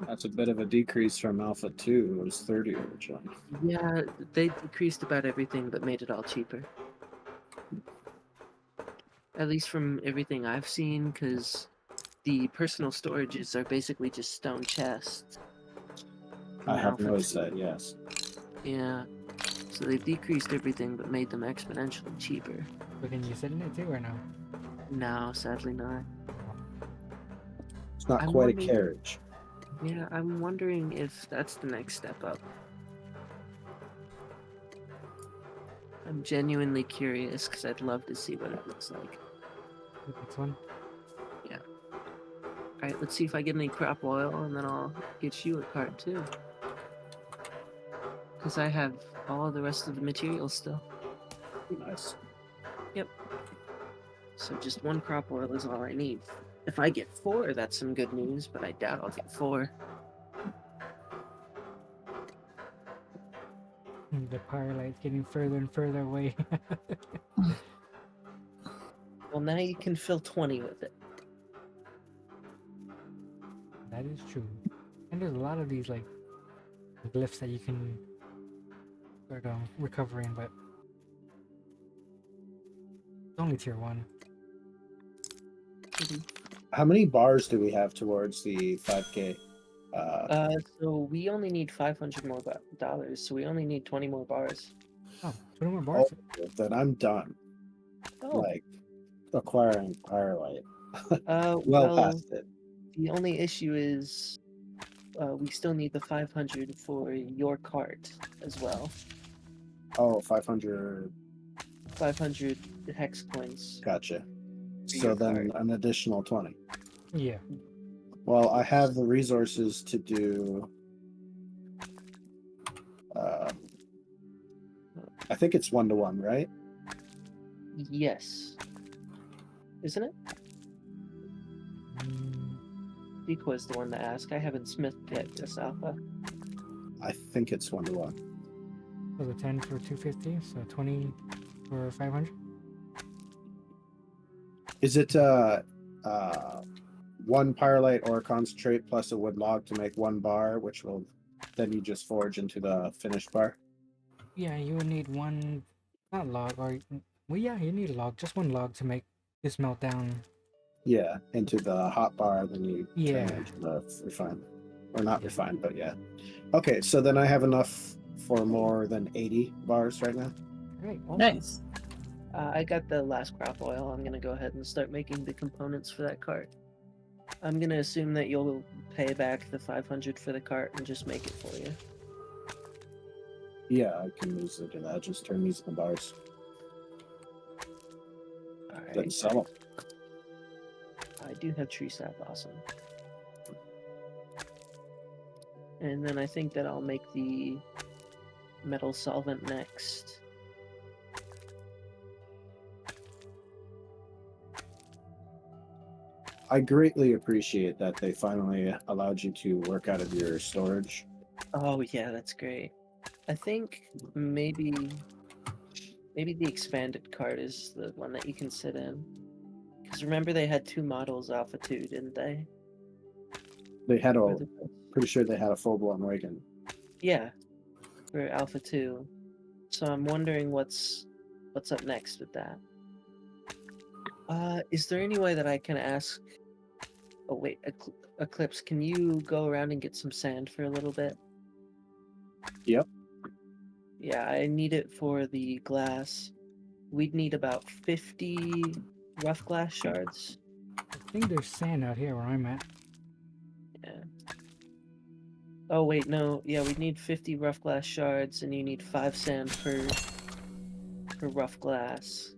That's a bit of a decrease from Alpha 2. It was 30 originally. Yeah, they decreased about everything but made it all cheaper. At least from everything I've seen, because the personal storages are basically just stone chests. I in have Alpha noticed 2. that, yes. Yeah, so they decreased everything but made them exponentially cheaper. But can you sit in it too, or no? No, sadly not. It's not I'm quite a wondering- carriage. Yeah, I'm wondering if that's the next step up. I'm genuinely curious because I'd love to see what it looks like. The next one. Alright, let's see if I get any crop oil and then I'll get you a cart too. Because I have all the rest of the materials still. Nice. So just 1 crop oil is all I need. If I get 4, that's some good news, but I doubt I'll get 4. The power light's getting further and further away. Well, now you can fill 20 with it. That is true. And there's a lot of these like glyphs that you can sort of recover in, but it's only tier 1. How many bars do we have towards the 5K? So we only need $500 more dollars, so we only need 20 more bars. Oh, 20 more bars. Then I'm done. Oh, Like, acquiring Firelight. well well, past it. the only issue is we still need the 500 for your cart as well. Oh, 500. 500 hex coins. Gotcha. For So your then cart. an additional 20. Yeah. Well, I have the resources to do. I think it's 1-to-1, right? Yes. Isn't it? Mm, Decoy's the one to ask. I haven't smithed yet this alpha. I think it's 1-to-1. so the 10 for 250, so 20 for 500. Is it 1 Firelight ore concentrate plus a wood log to make 1 bar, which will then you just forge into the finished bar? Yeah, you would need 1, not log, or well, yeah, you need a log, just 1 log to make this melt down. Yeah, into the hot bar, then you Yeah. turn it into the refined. Or not refined, but yeah. Okay, so then I have enough for more than 80 bars right now. Right. Awesome. Nice. I got the last crop oil. I'm gonna go ahead and start making the components for that cart. I'm gonna assume that you'll pay back the 500 for the cart and just make it for you. Yeah, I can use it to that. Just turn these into bars. Then Alright. sell them. I do have tree sap, awesome. And then I think that I'll make the metal solvent next. I greatly appreciate that they finally allowed you to work out of your storage. Oh yeah, that's great. I think maybe the expanded cart is the one that you can sit in. Because remember they had 2 models Alpha 2, didn't they? They had Or a the- pretty sure they had a full-blown wagon. Yeah, for Alpha 2. So I'm wondering what's up next with that. Is there any way that I can ask... Oh wait, Eclipse, can you go around and get some sand for a little bit? Yep. Yeah, I need it for the glass. We'd need about 50 rough glass shards. I think there's sand out here where I'm at. Yeah. Oh wait, no. Yeah, we need 50 rough glass shards, and you need 5 sand per rough glass.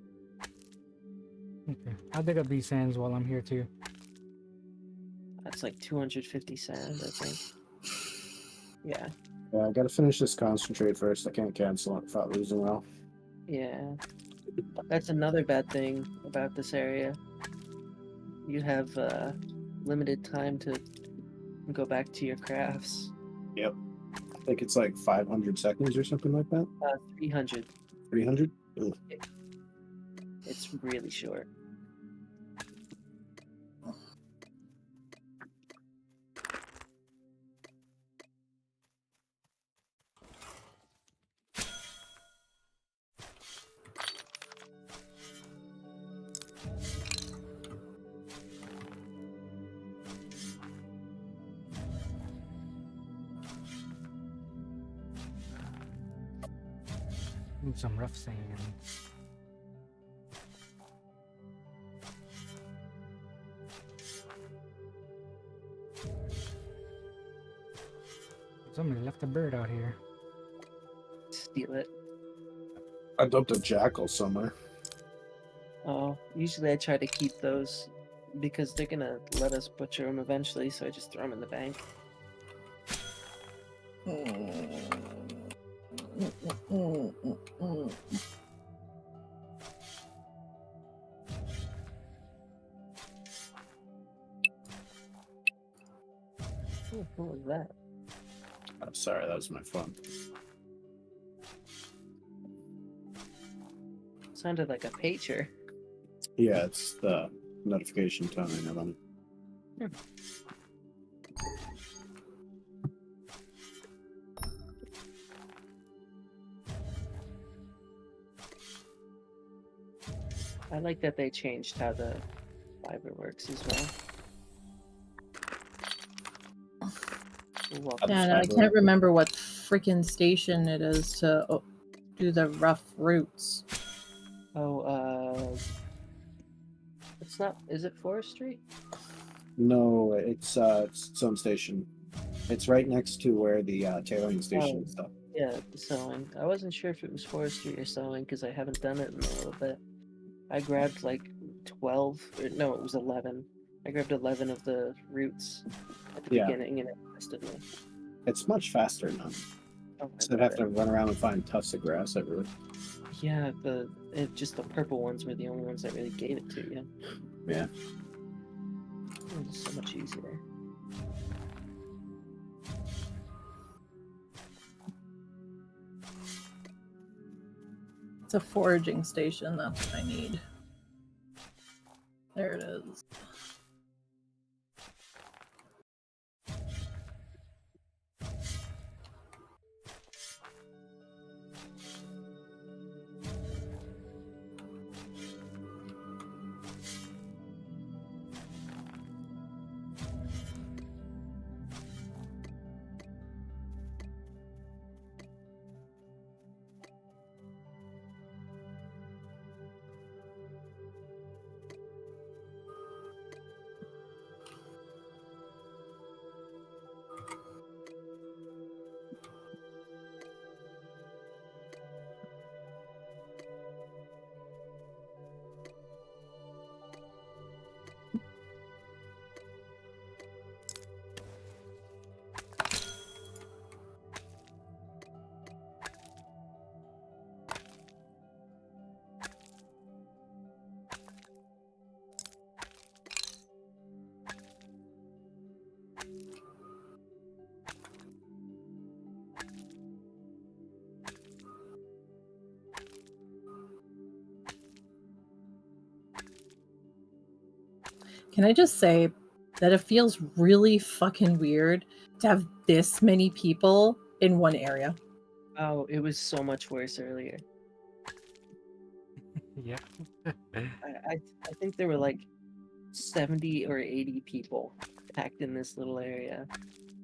Okay. I'll dig up these sands while I'm here too. That's like 250 sand, I think. Yeah. Yeah, I gotta finish this concentrate first. I can't cancel it without losing well. Yeah. That's another bad thing about this area. You have limited time to go back to your crafts. Yep. I think it's like 500 seconds or something like that. 300. 300? It's really short. Ooh, some rough sand. Somebody left a bird out here. Steal it. I dumped a jackal somewhere. Oh, usually I try to keep those because they're gonna let us butcher them eventually, so I just throw them in the bank. Ooh, what was that? I'm sorry, that was my phone. Sounded like a pager. Yeah, it's the notification tone I have on it. I like that they changed how the fiber works as well. Ooh, Yeah, no, I can't remember what freaking station it is to do the rough routes. Oh, it's not. Is it forestry? No, it's its own station. It's right next to where the tailoring station and stuff. Yeah, the sewing. I wasn't sure if it was forestry or sewing because I haven't done it in a little bit. I grabbed like 12, or no, it was 11. I grabbed 11 of the roots at the beginning and it tested me. It's much faster now. Oh, Instead of having to run around and find tufts of grass everywhere. yeah, just the purple ones were the only ones that really gave it to you. Yeah. It was so much easier. It's a foraging station, that's what I need. There it is. Can I just say that it feels really fucking weird to have this many people in one area? Oh, it was so much worse earlier. Yeah. I think there were like 70 or 80 people packed in this little area.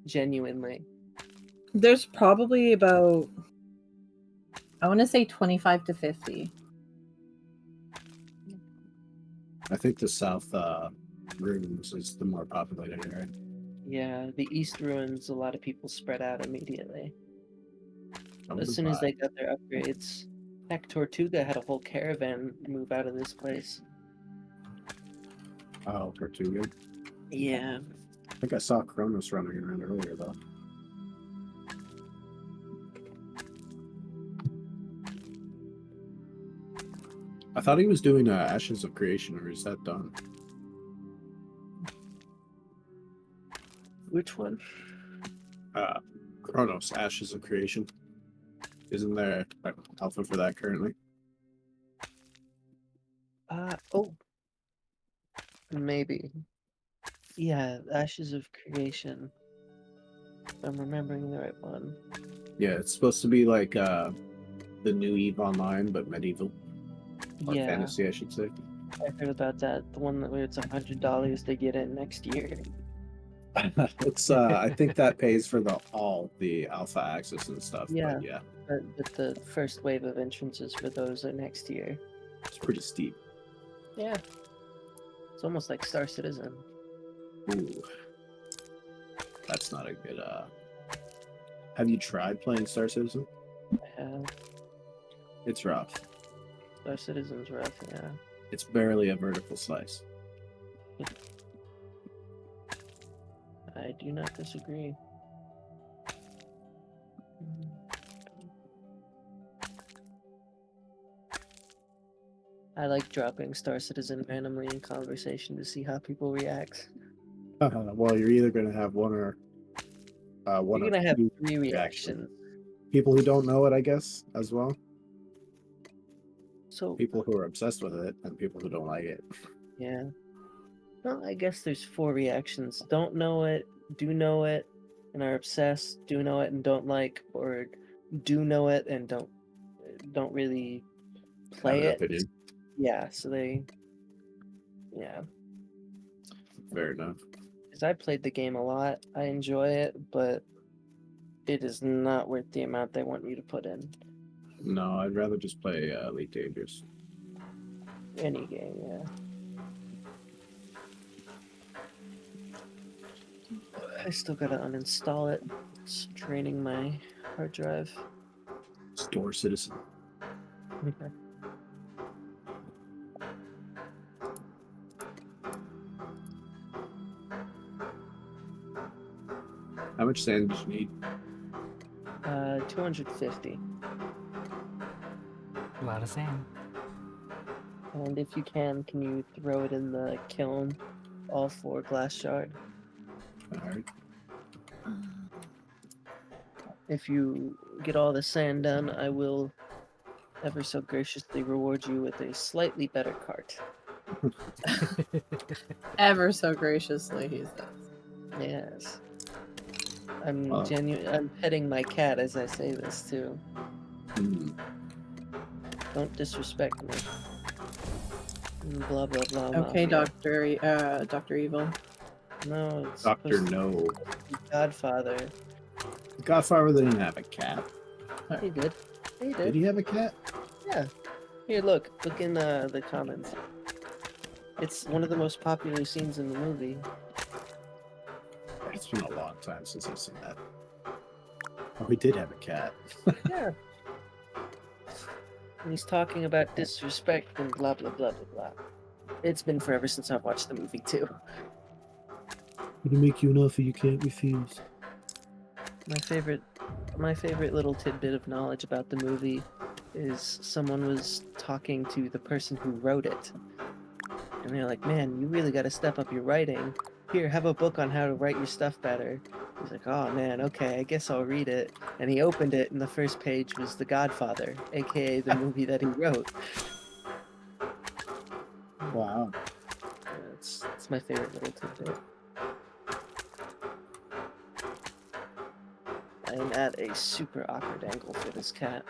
Genuinely. There's probably about, I want to say 25 to 50. I think the south rooms is the more populated area. Yeah, the East Ruins, a lot of people spread out immediately. Oh, As soon as they got their upgrades. Heck, Tortuga had a whole caravan move out of this place. Oh, Tortuga. Yeah. I think I saw Kronos running around earlier though. I thought he was doing Ashes of Creation, or is that done? Which one? Chronos, Ashes of Creation. Isn't there an alpha for that currently? Oh, maybe. Yeah, Ashes of Creation. If I'm remembering the right one. Yeah, it's supposed to be like the new EVE Online, but medieval. Or Yeah, fantasy, I should say. I heard about that. The one where it's $100 to get it next year. It's I think that pays for all the alpha access and stuff, Yeah. but yeah, But the first wave of entrances for those are next year. it's pretty steep. Yeah. It's almost like Star Citizen. Ooh. That's not a good have you tried playing Star Citizen? I have. It's rough. Star Citizen's rough, yeah. It's barely a vertical slice. I do not disagree. I like dropping Star Citizen randomly in conversation to see how people react. Well, you're either gonna have one or one You're of gonna have two 3 reactions. reactions. People who don't know it, I guess, as well. So People who are obsessed with it, and people who don't like it. yeah. Well, I guess there's 4 reactions. Don't know it, do know it, and are obsessed, do know it and don't like, or do know it and don't really play Have an it. opinion. Yeah, so yeah. Fair enough. Because I played the game a lot. I enjoy it, but it is not worth the amount they want you to put in. No, I'd rather just play Elite Dangerous. Any game, yeah. I still gotta uninstall it. It's draining my hard drive. Star Citizen. How much sand did you need? 250. A lot of sand. And if you can you throw it in the kiln? All 4 glass shard. Alright. If you get all the sand done, I will ever so graciously reward you with a slightly better cart. Ever so graciously, he says. Yes. I'm Oh. I'm petting my cat as I say this too. Hmm. Don't disrespect me. Blah blah blah. Okay, mafia. Dr. Evil. No, it's Dr. supposed to No. be Godfather. Godfather didn't have a cat. He did. He Did did. he have a cat? Yeah. Here, look in the comments. It's one of the most popular scenes in the movie. It's been a long time since I've seen that. Oh, he did have a cat. Yeah. And he's talking about disrespect and blah blah blah blah blah. It's been forever since I've watched the movie too. Gonna make you an offer you can't refuse. My favorite little tidbit of knowledge about the movie is someone was talking to the person who wrote it. And they're like, "Man, you really got to step up your writing. Here, have a book on how to write your stuff better." He's like, "Oh man, okay, I guess I'll read it." And he opened it, and the first page was The Godfather, aka the movie that he wrote. Wow. It's my favorite little tidbit. I am at a super awkward angle for this cat.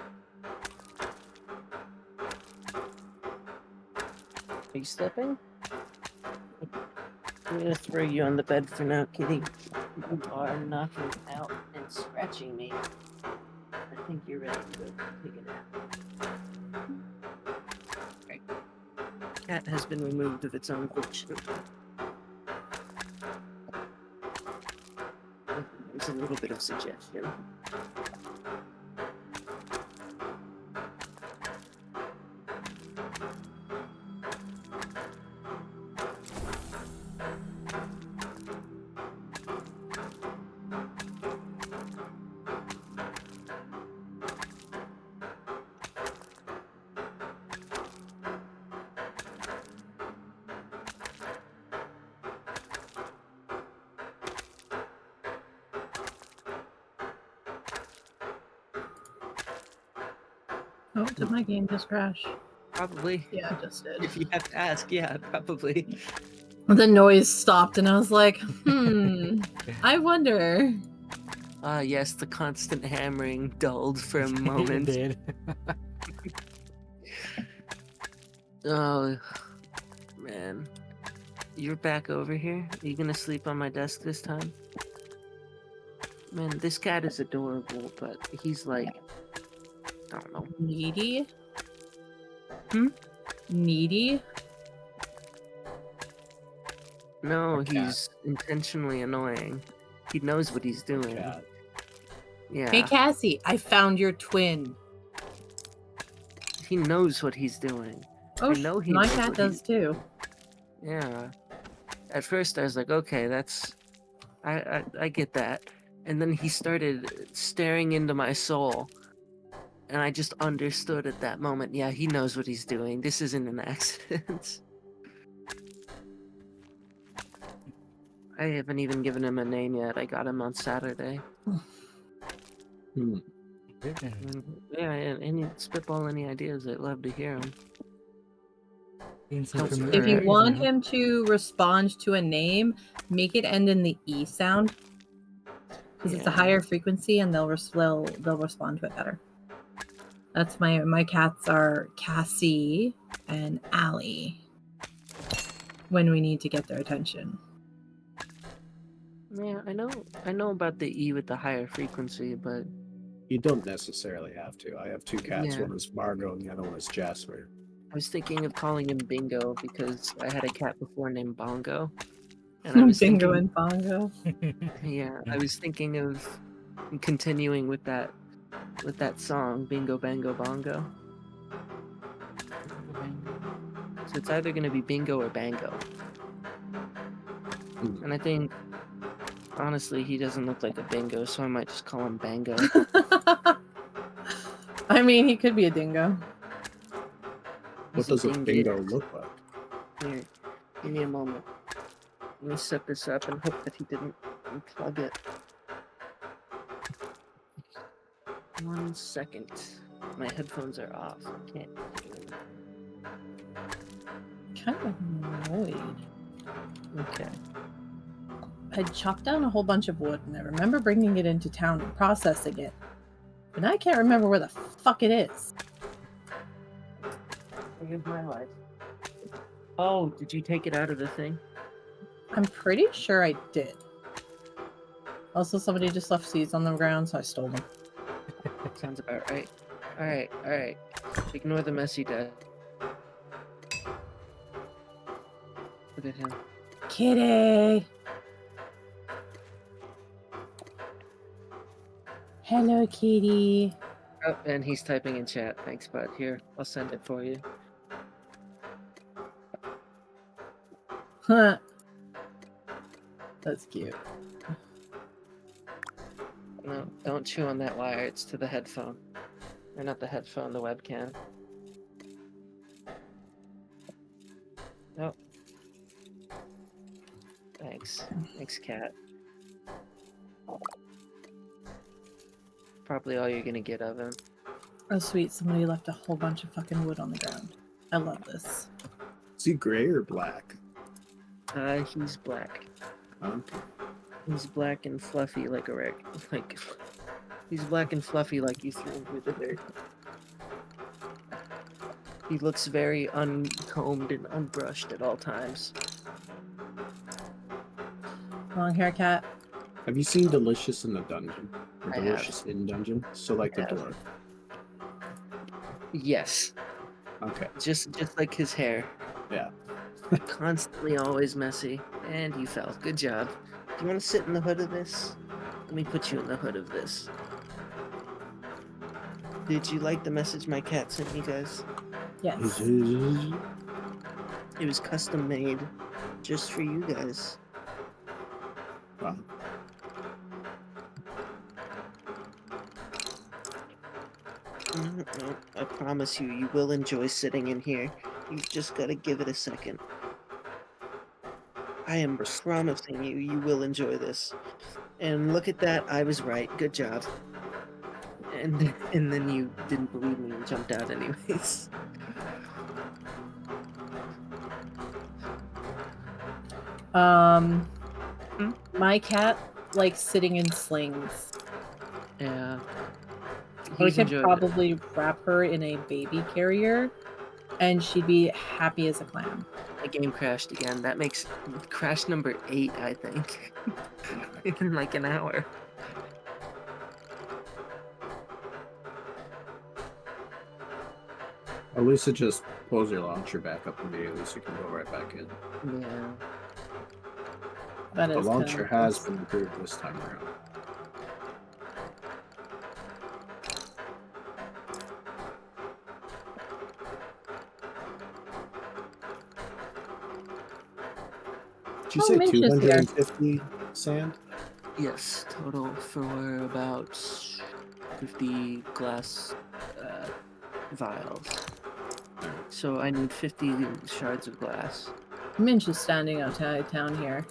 Are you slipping? I'm gonna throw you on the bed for now, kitty. You are knocking out and scratching me. I think you're ready to take a nap. Right. Cat has been removed of its own volition. There's a little bit of suggestion. Oh, did my game just crash? Probably. Yeah, it just did. If you have to ask, yeah, probably. The noise stopped, and I was like, I wonder. Ah, yes, the constant hammering dulled for a It moment. did. Oh, man. You're back over here? Are you gonna sleep on my desk this time? Man, this cat is adorable, but he's like, I don't know. Needy? Hmm? Needy? No, A cat. he's intentionally annoying. He knows what he's doing. Cat. Yeah, Hey, Cassie, I found your twin. he knows what he's doing. Oh, I know he my knows cat what does too. Yeah. At first, I was like, okay, that's, I get that. And then he started staring into my soul, and I just understood at that moment. Yeah, he knows what he's doing. This isn't an accident. I haven't even given him a name yet. I got him on Saturday. Hmm. Yeah, and any spitball any ideas? I'd love to hear them. Seems Don't familiar If you Alright. want now. him to respond to a name, make it end in the E sound. Because it's a Yeah. higher frequency and they'll respond to it better. That's my cats are Cassie and Allie when we need to get their attention. Yeah, I know about the E with the higher frequency, but You don't necessarily have to. I have two cats. Yeah. One is Margot and the other one is Jasper. I was thinking of calling him Bingo because I had a cat before named Bongo. And I was Bingo thinking, and Bongo. yeah, I was thinking of continuing with that song, Bingo Bango Bongo. So it's either gonna be Bingo or Bango. Hmm. And I think honestly he doesn't look like a bingo, so I might just call him Bango. I mean, he could be a dingo. What He's does a dingy. bingo look like? Here, give me a moment. Let me set this up and hope that he didn't unplug it. 1 second. My headphones are off. I can't hear them. Kind of annoyed. Okay. I chopped down a whole bunch of wood and I remember bringing it into town and processing it. But I can't remember where the fuck it is. Here's my life. Oh, did you take it out of the thing? I'm pretty sure I did. Also, somebody just left seeds on the ground, so I stole them. Sounds about right. Alright. Ignore the messy death. Look at him. Kitty! Hello, kitty. Oh, and he's typing in chat. Thanks, bud. Here, I'll send it for you. Huh. That's cute. No, don't chew on that wire. It's to the headphone. Or not the headphone, the webcam. Oh. Thanks. Thanks, cat. Probably all you're gonna get of him. Oh, sweet. Somebody left a whole bunch of fucking wood on the ground. I love this. Is he gray or black? He's black. Okay. He's black and fluffy like a like. He's black and fluffy like you threw him through the dirt. He looks very uncombed and unbrushed at all times. Long hair cat. Have you seen Delicious in the Dungeon? Or I have. Delicious in Dungeon? So like the I have. dwarf. Yes, Okay. just like his hair. Yeah. Constantly always messy. And you fell. Good job. Do you want to sit in the hood of this? Let me put you in the hood of this. Did you like the message my cat sent you guys? Yes. It was custom made just for you guys. Wow. No, I promise you, you will enjoy sitting in here. You've just got to give it a second. I am promising you, you will enjoy this. And look at that, I was right. Good job. and then you didn't believe me and jumped out anyways. Hmm? My cat likes sitting in slings. Yeah. We He's could enjoyed it. probably wrap her in a baby carrier, and she'd be happy as a clam. My game crashed again. That makes crash number 8, I think. In like an hour. At least it just pulls your launcher back up immediately so you can go right back in. Yeah. That The is launcher kinda has nice. been improved this time around. Did you Oh, say Minch is here. 250 sand? Yes, total for about 50 glass vials. So I need 50 shards of glass. Minch is standing outside town here.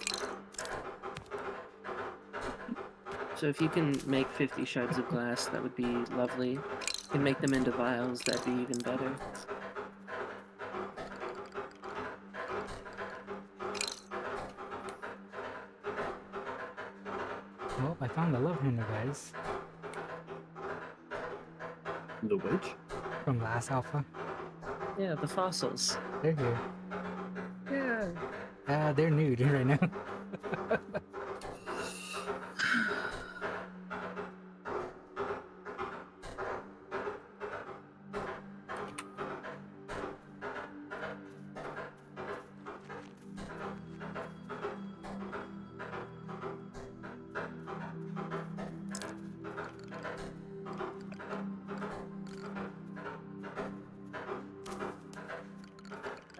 So if you can make 50 shards of glass, that would be lovely. You can make them into vials, that'd be even better. Well, I found the love handle, guys, The witch? from last alpha. Yeah, the fossils. They're here. Yeah. They're nude right now.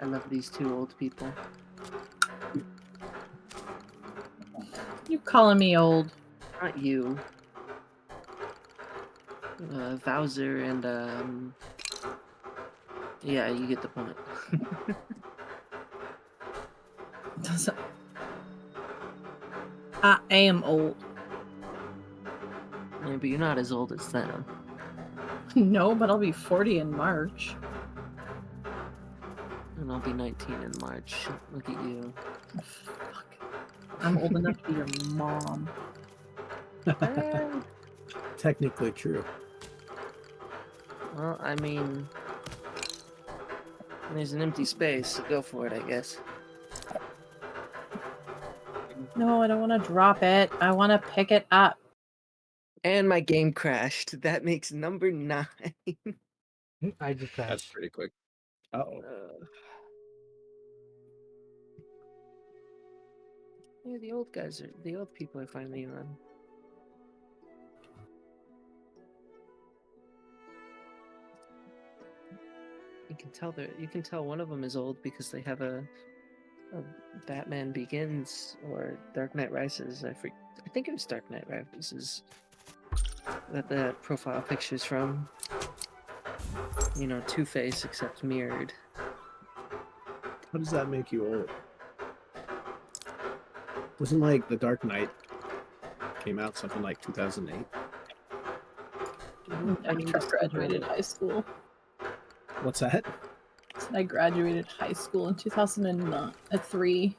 I love these two old people. You calling me old? Not you. Bowser and yeah, you get the point. I am old. Yeah, but you're not as old as them. No, but I'll be 40 in March. And I'll be 19 in March. Look at you. Fuck. I'm old enough to be your mom. Technically true. Well, I mean, there's an empty space, so go for it, I guess. No, I don't want to drop it. I want to pick it up. And my game crashed. That makes number 9. I just That's crashed. pretty quick. Uh-oh. Yeah, the old people are finally on. You can tell one of them is old because they have a Batman Begins or Dark Knight Rises. I think it was Dark Knight Rises that the profile picture's from. You know, Two-Face except mirrored. How does that make you old? Wasn't like The Dark Knight came out something like 2008? I graduated high school. What's that? I graduated high school in 2003.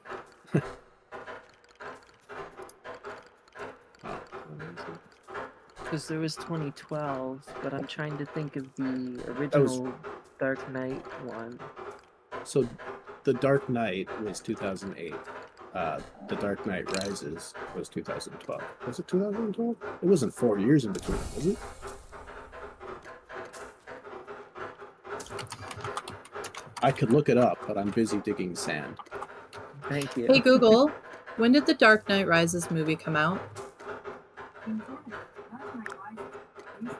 Because there was 2012, but I'm trying to think of the original Dark Knight one. So The Dark Knight was 2008. The Dark Knight Rises was 2012. Was it 2012? It wasn't 4 years in between, was it? I could look it up, but I'm busy digging sand. Thank you. Hey Google, when did the Dark Knight Rises movie come out?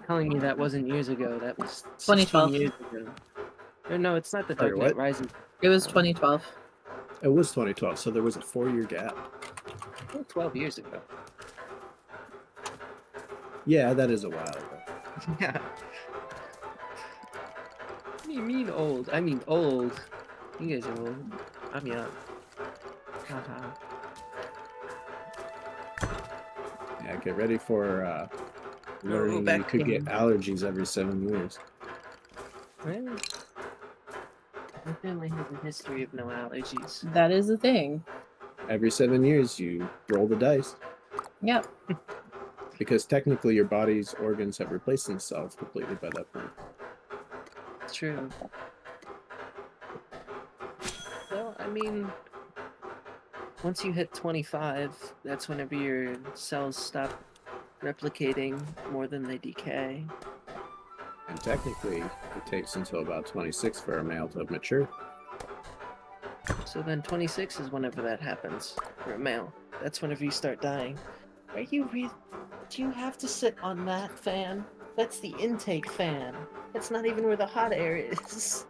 Telling me that wasn't years ago. That was 2012. 16 years ago. Or no, it's not the Sorry, Dark Knight what? Rises. It was 2012. It was 2012, so there was a 4-year gap. 12 years ago. Yeah, that is a while ago. Yeah. What do you mean old? I mean old. You guys are old. I'm young. Haha. Yeah, get ready for Learning back you could get pain. allergies every 7 years. Well, my family has a history of no allergies. That is a thing. Every 7 years, you roll the dice. Yep. Because technically your body's organs have replaced themselves completely by that point. It's true. Well, I mean, once you hit 25, that's whenever your cells stop replicating more than they decay. And technically, it takes until about 26 for a male to mature. So then 26 is whenever that happens for a male. That's whenever you start dying. Are you do you have to sit on that fan? That's the intake fan. That's not even where the hot air is.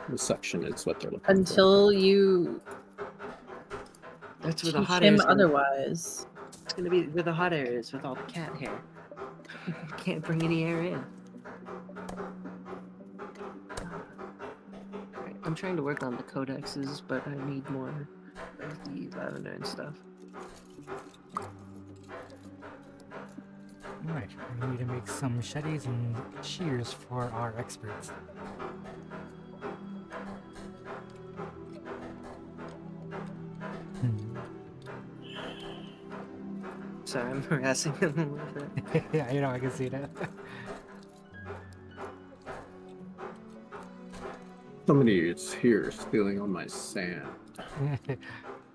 The suction is what they're looking Until you That's where the teach hot air him is gonna, otherwise. it's gonna be where the hot air is with all the cat hair. You can't bring any air in. Alright, I'm trying to work on the codexes, but I need more of the lavender and stuff. Alright, we need to make some machetes and shears for our experts. Sorry, I'm harassing him a little bit. Yeah, you know, I can see that. Somebody is here stealing all my sand.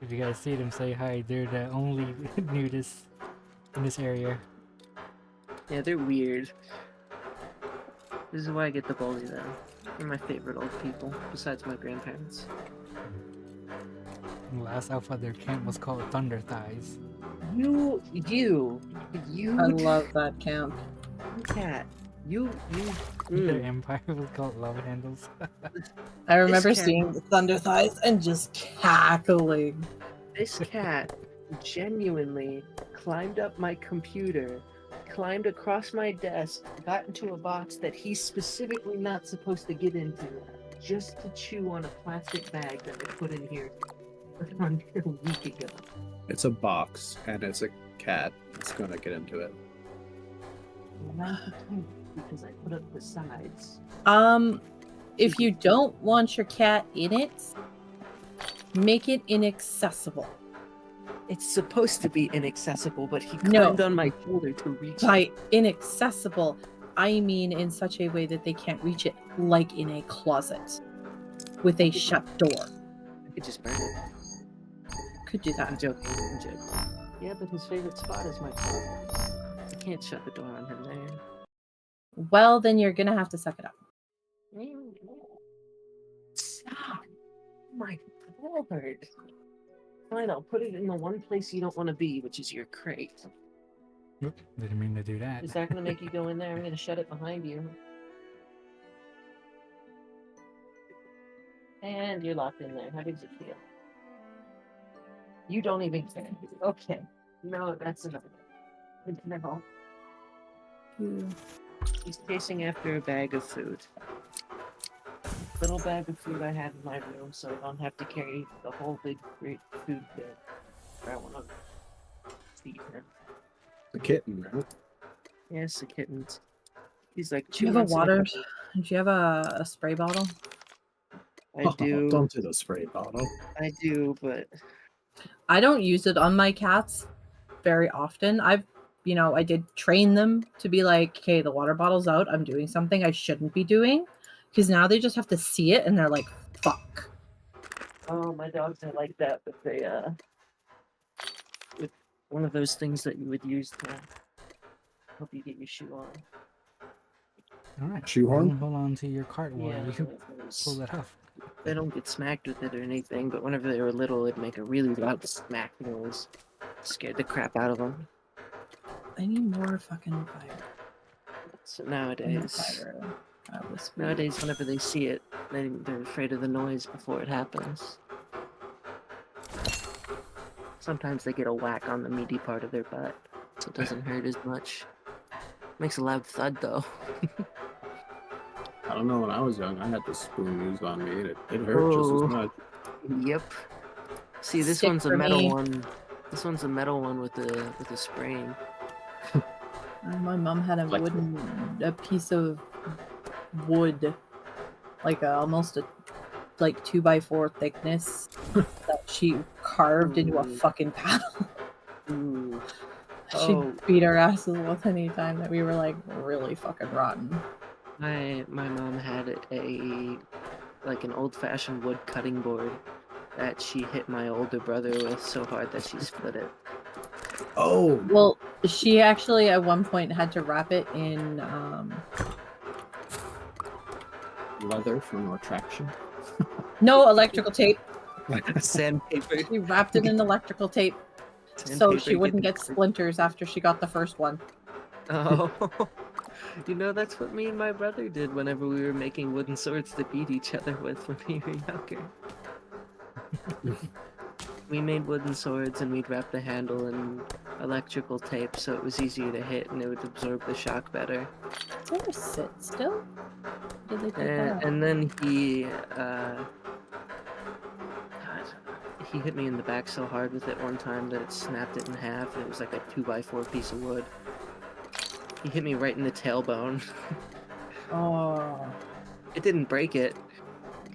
If you guys see them, say hi. They're the only nudists in this area. Yeah, they're weird. This is why I get to bully them. They're my favorite old people, besides my grandparents. In the last alpha, their camp was called Thunder Thighs. You I love that camp. cat. You. Their empire was called Love Handles. I remember cat- seeing the Thunder Thighs and just cackling. This cat genuinely climbed up my computer, climbed across my desk, got into a box that he's specifically not supposed to get into, just to chew on a plastic bag that I put in here a week ago. It's a box, and it's a cat. It's gonna get into it. Because I put up the sides. If you don't want your cat in it, make it inaccessible. It's supposed to be inaccessible, but he No. climbed on my shoulder to reach it. By inaccessible, I mean in such a way that they can't reach it, like in a closet with a shut door. I could just burn it. Could do I'm that. joking. I'm joking. Yeah, but his favorite spot is my closet. I can't shut the door on him there. Well, then you're gonna have to suck it up. Stop! Oh my lord! Fine, I'll put it in the one place you don't want to be, which is your crate. Oop, didn't mean to do that. Is that going to make you go in there? I'm going to shut it behind you. And you're locked in there. How does it feel? You don't even care. Okay. No, that's enough. No. He's chasing after a bag of food. Little bag of food I had in my room, so I don't have to carry the whole big great food bag. I want to feed him. The kitten, right? Yes, the kittens. He's like Do you 2 have a months and water? couple- Do you have a spray bottle? I do. Don't do the spray bottle. I do, but I don't use it on my cats very often. I did train them to be like, okay, the water bottle's out. I'm doing something I shouldn't be doing. Because now they just have to see it and they're like, fuck. oh, my dogs are like that with with one of those things that you would use to help you get your shoe on. Alright, Shoehorn? hold on to your cart while Yeah, you pull it off. they don't get smacked with it or anything, but whenever they were little, it'd make a really loud smack noise. Scared the crap out of them. I need more fucking fire. So nowadays, Nowadays, whenever they see it, they're afraid of the noise before it happens. Sometimes they get a whack on the meaty part of their butt, so it doesn't hurt as much. Makes a loud thud though. I don't know. When I was young, I had the spoon used on me, and it hurt just Oh. as much. Yep. See, this Stick one's a for metal me. one. This one's a metal one with a spring. My mom had a piece of wood, like almost a 2x4 thickness that she carved into a Ooh. fucking paddle. Ooh. She Oh, beat our asses with any time that we were like really fucking rotten. my mom had an old-fashioned wood cutting board that she hit my older brother with so hard that she split it. Oh, Well, she actually at one point had to wrap it in leather for more traction. no electrical tape. Sandpaper. She wrapped it in electrical tape so Sandpaper she wouldn't getting get splinters after she got the first one. Oh, that's what me and my brother did whenever we were making wooden swords to beat each other with when we were younger. We made wooden swords and we'd wrap the handle in electrical tape so it was easier to hit and it would absorb the shock better. Does it ever sit still? Did they take that out? And then he hit me in the back so hard with it one time that it snapped it in half and it was like a 2x4 piece of wood. He hit me right in the tailbone. Oh, It didn't break it,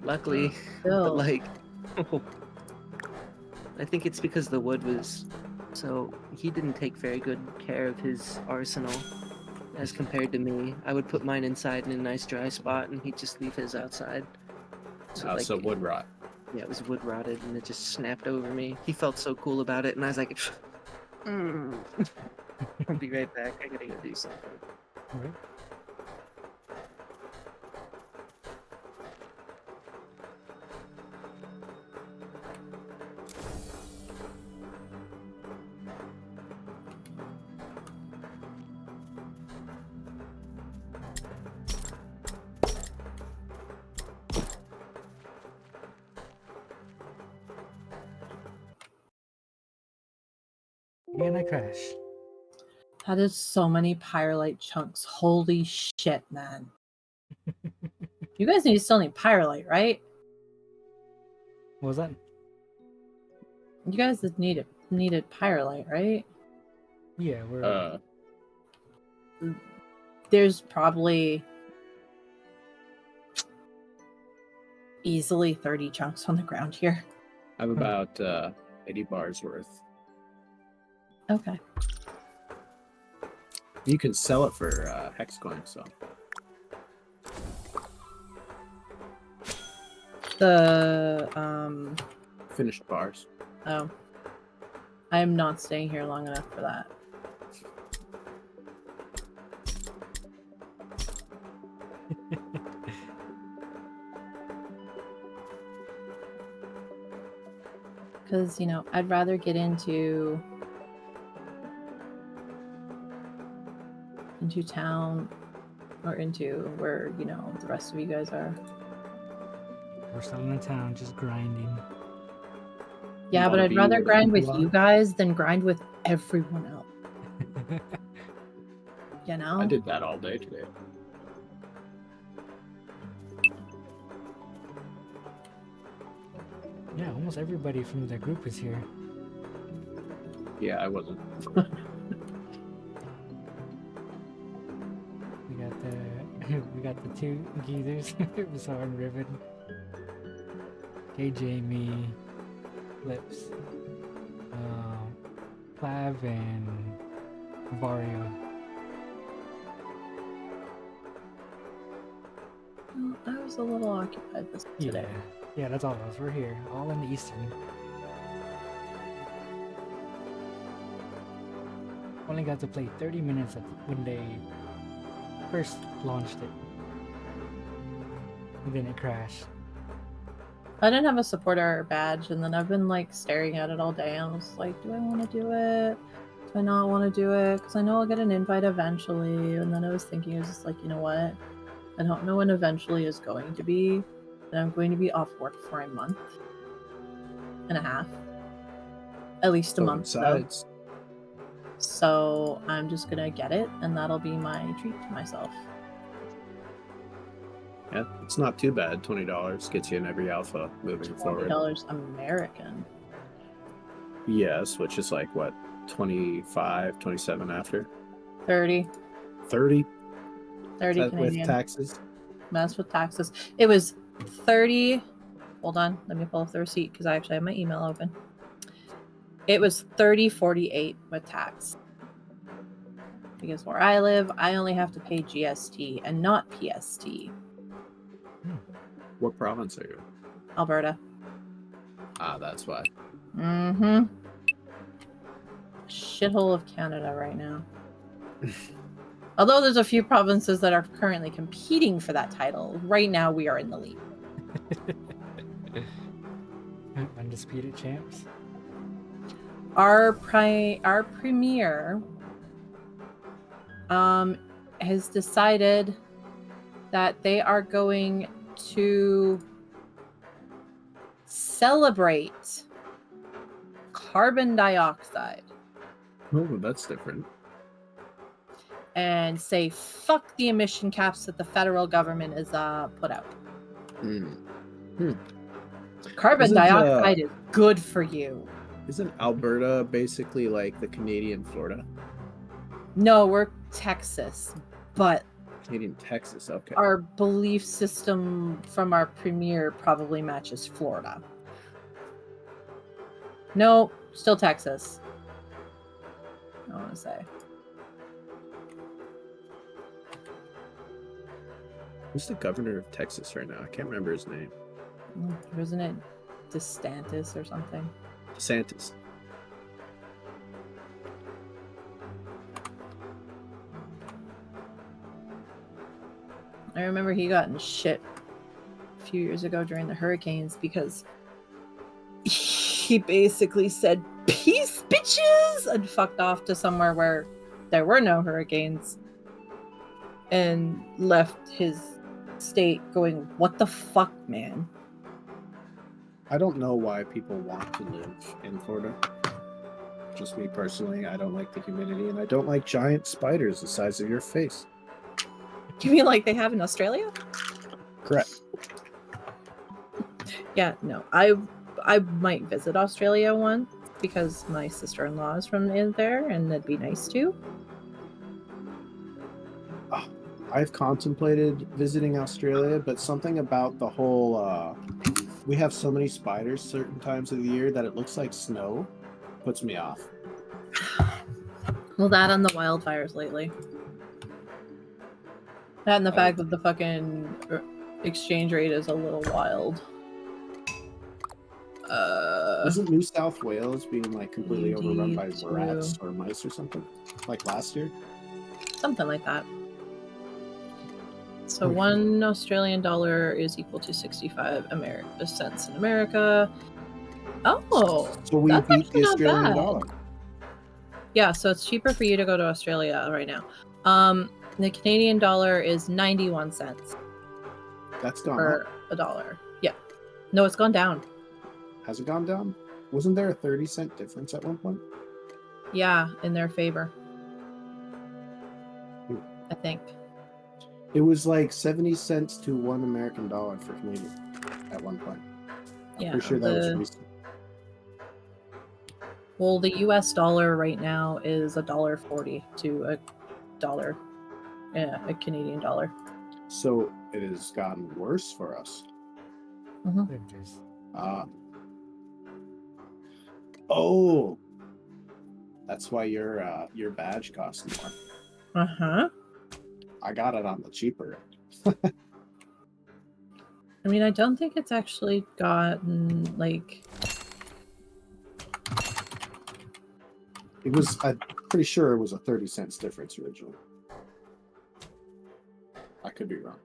luckily, but still. I think it's because the wood was so he didn't take very good care of his arsenal as compared to me. I would put mine inside in a nice dry spot and he'd just leave his outside. So wood rot. Yeah, it was wood rotted and it just snapped over me. He felt so cool about it and I was like, I'll be right back. I gotta go do something. All right. And I crash. That is so many pyrolite chunks. Holy shit, man. You guys still need pyrolite, right? What was that? You guys needed pyrolite, right? Yeah, we're There's probably easily 30 chunks on the ground here. I have about 80 bars worth. Okay. You can sell it for hex coins, so. The Finished bars. oh, I am not staying here long enough for that. Because I'd rather get into town or into where the rest of you guys are. We're still in the town, just grinding. Yeah, but I'd rather grind with you guys than grind with everyone else. I did that all day today. Yeah, almost everybody from the group is here. Yeah, I wasn't. We got the two geezers, Bizarre and Riven. Hey Jamie, Lips, Clav and Vario. Well, I was a little occupied today. Yeah, that's all of us. We're here, all in the Eastern. Only got to play 30 minutes when they first launched it. And then it crashed. I didn't have a supporter badge, and then I've been staring at it all day. I was like, do I want to do it? Do I not want to do it? Because I know I'll get an invite eventually. And then I was thinking, I was just like, you know what? I don't know when eventually is going to be. And I'm going to be off work for a month and a half. At least a month. Sides. So I'm just going to get it, and that'll be my treat to myself. Yeah, it's not too bad. $20 gets you in every alpha moving forward. $20 American. Yes, which is like what, 25, 27 after? 30. 30. 30 With Canadian. taxes. That's with taxes. It was 30. Hold on. Let me pull up the receipt because I actually have my email open. It was 30.48 with tax. Because where I live, I only have to pay GST and not PST. What province are you? Alberta. Ah, that's why. Mm-hmm. Shithole of Canada right now. Although there's a few provinces that are currently competing for that title, right now we are in the lead. Undisputed champs. Our premier has decided that they are going to celebrate carbon dioxide Oh, that's different. and say fuck the emission caps that the federal government is put out. Carbon dioxide is good for you. Isn't Alberta basically like the Canadian Florida? No, we're Texas, but Canadian Texas, okay. our belief system from our premier probably matches Florida. No, still Texas. I want to say. Who's the governor of Texas right now? I can't remember his name. Wasn't it DeSantis or something? DeSantis. I remember he got in shit a few years ago during the hurricanes because he basically said, "Peace, bitches!" and fucked off to somewhere where there were no hurricanes and left his state going, "What the fuck, man?" I don't know why people want to live in Florida. Just me personally, I don't like the humidity and I don't like giant spiders the size of your face. You mean like they have in Australia? Correct. Yeah, no. I might visit Australia once because my sister-in-law is from in there and that'd be nice too. I've contemplated visiting Australia, but something about the whole we have so many spiders certain times of the year that it looks like snow puts me off. Well, that and the wildfires lately. That and the fact that the fucking exchange rate is a little wild. Isn't New South Wales being like completely overrun by UD2. rats or mice or something? Like last year? Something like that. So $1 Australian dollar is equal to 65 cents in America. Oh, So we that's beat actually the not Australian bad. dollar. Yeah, so it's cheaper for you to go to Australia right now. The Canadian dollar is 91 cents That's gone for up. a dollar. Yeah. No, it's gone down. Has it gone down? Wasn't there a 30-cent difference at one point? Yeah, in their favor. Hmm. I think. It was like 70 cents to $1 American dollar for Canadian at one point. Yeah, I'm pretty sure that was recent. Well, the US dollar right now is $1.40 to a dollar. Yeah, a Canadian dollar. So it has gotten worse for us. Oh, that's why your badge costs more. Uh-huh. I got it on the cheaper I mean, I don't think it's actually gotten like. It was. I'm pretty sure it was a 30 cents difference originally. I could be wrong.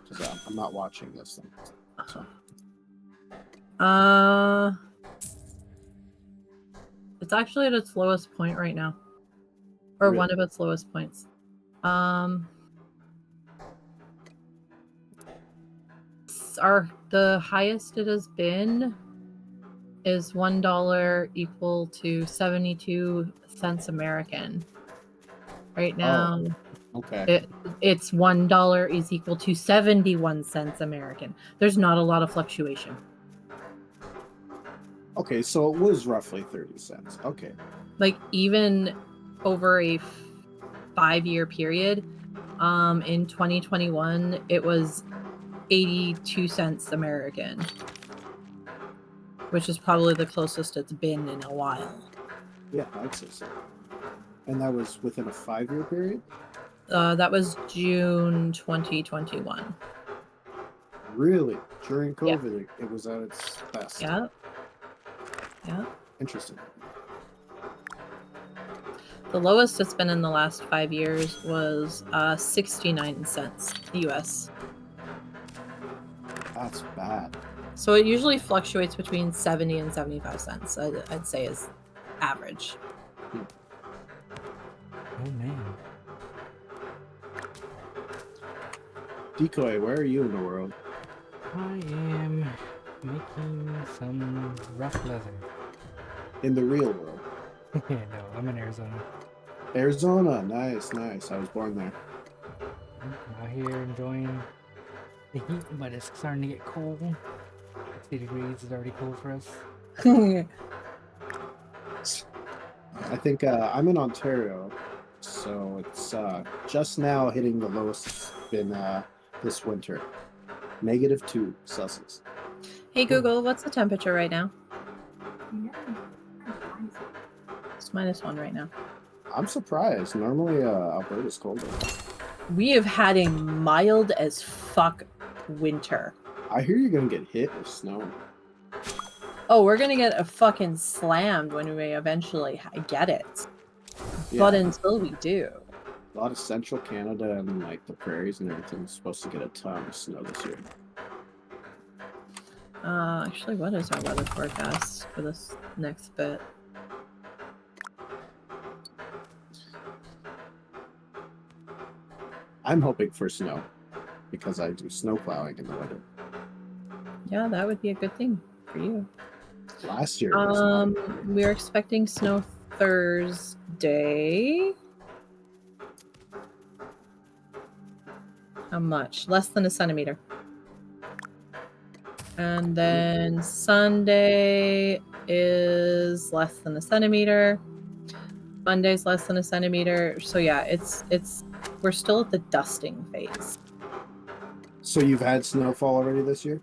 Because I'm not watching this thing. So. It's actually at its lowest point right now, or Really? one of its lowest points. The highest it has been is $1 equal to 72 cents American. Right now, okay. It's $1 is equal to 71 cents American. There's not a lot of fluctuation. Okay, so it was roughly 30 cents. Okay. Like even over a 5-year period, in 2021, it was 82 cents American, which is probably the closest it's been in a while. Yeah, I'd say so. And that was within a 5-year period? That was June 2021. Really? During Yeah. COVID, it was at its best. Yeah. Yeah. Interesting. The lowest it's been in the last 5 years was 69 cents US. That's bad. So it usually fluctuates between 70 and 75 cents, I'd say is average. Oh man. Decoy, where are you in the world? I am making some rough leather. In the real world. No, I'm in Arizona. Arizona. Nice, nice. I was born there. I'm out here enjoying the heat, but it's starting to get cold. 60 degrees is already cold for us. I think I'm in Ontario, so it's just now hitting the lowest it's been this winter. -2 Celsius. Hey Google, what's the temperature right now? It's -1 right now. I'm surprised. Normally, Alberta's colder. We have had a mild as fuck winter. I hear you're gonna get hit with snow. Oh, we're gonna get a fucking slammed when we eventually get it. Yeah, But until we do. a lot of central Canada and like the prairies and everything is supposed to get a ton of snow this year. Actually, what is our weather forecast for this next bit? I'm hoping for snow because I do snow plowing in the winter. Yeah, that would be a good thing for you. Last year, it was not. We're expecting snow Thursday. How much? Less than a centimeter. And then Sunday is less than a centimeter. Monday's less than a centimeter. So yeah, we're still at the dusting phase. So you've had snowfall already this year?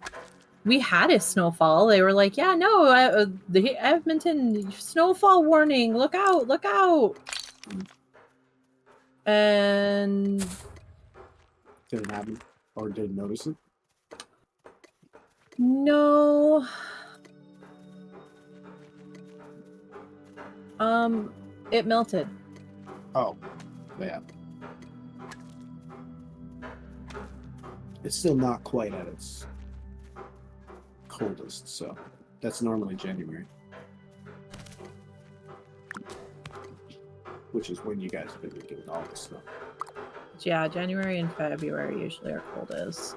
We had a snowfall. They were like, yeah, no, the Edmonton snowfall warning. Look out, look out. And Didn't happen, or didn't notice it? no. It melted. Oh, yeah. It's still not quite at its coldest, so that's normally January. Which is when you guys have been getting all the snow. Yeah, January and February usually are coldest.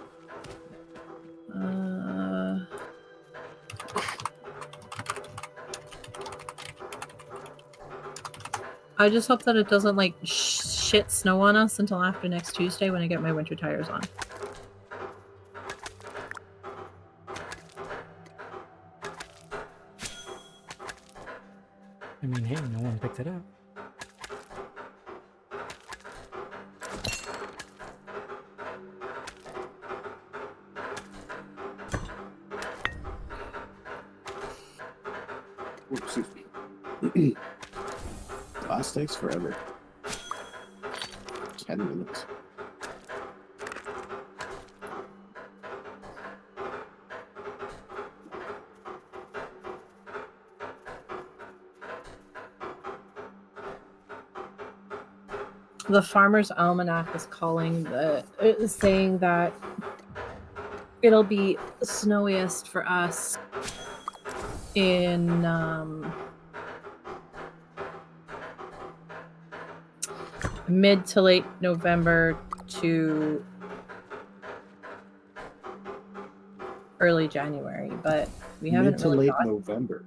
I just hope that it doesn't like shit snow on us until after next Tuesday when I get my winter tires on. I mean, hey, no one picked it up. Oops, excuse me. Class takes forever. 10 minutes. The Farmer's Almanac is saying that it'll be snowiest for us in mid to late November to early January, but we haven't Mid to really late November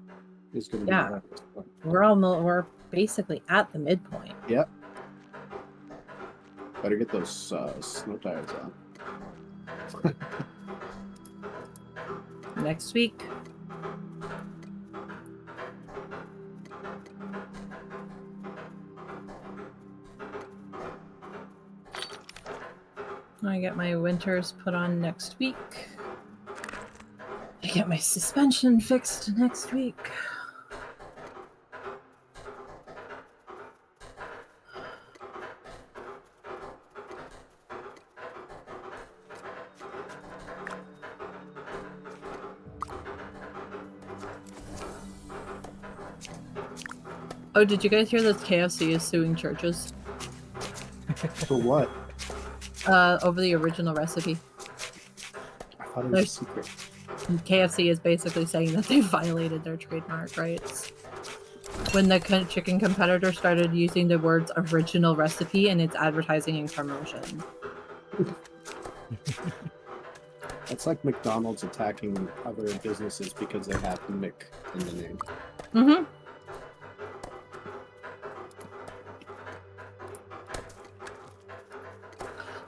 is going to be Yeah. the hottest one. we're basically at the midpoint. Yep. Better get those snow tires on. Next week. I get my winters put on next week. I get my suspension fixed next week. Oh, did you guys hear that KFC is suing churches? For what? Over the original recipe. I thought it was There's- secret. KFC is basically saying that they violated their trademark rights. When the chicken competitor started using the words original recipe in its advertising and promotion. It's like McDonald's attacking other businesses because they have Mick in the name. Mm-hmm.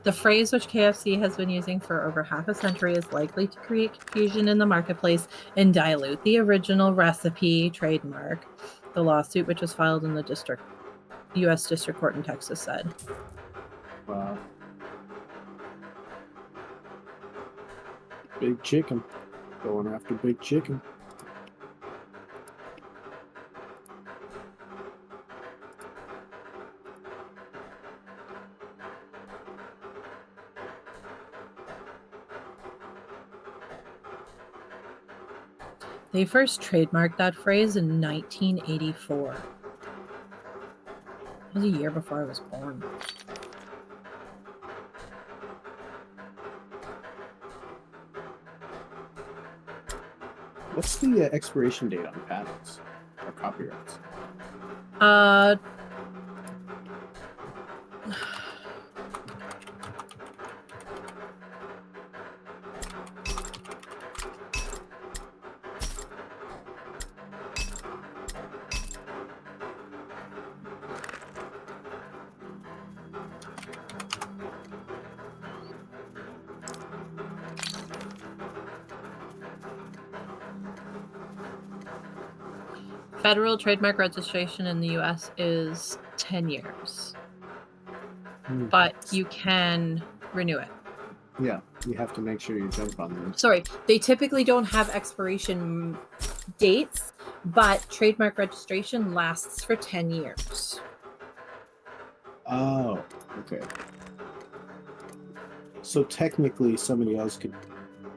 The phrase which KFC has been using for over half a century is likely to create confusion in the marketplace and dilute the original recipe trademark. The lawsuit, which was filed in the U.S. District Court in Texas, said. Wow. Big chicken. Going after big chicken. They first trademarked that phrase in 1984. It was a year before I was born. What's the expiration date on patents or copyrights? Uh, federal trademark registration in the US is 10 years, but you can renew it. Yeah, you have to make sure you jump on them. Sorry, they typically don't have expiration dates, but trademark registration lasts for 10 years. Oh, okay. So technically, somebody else could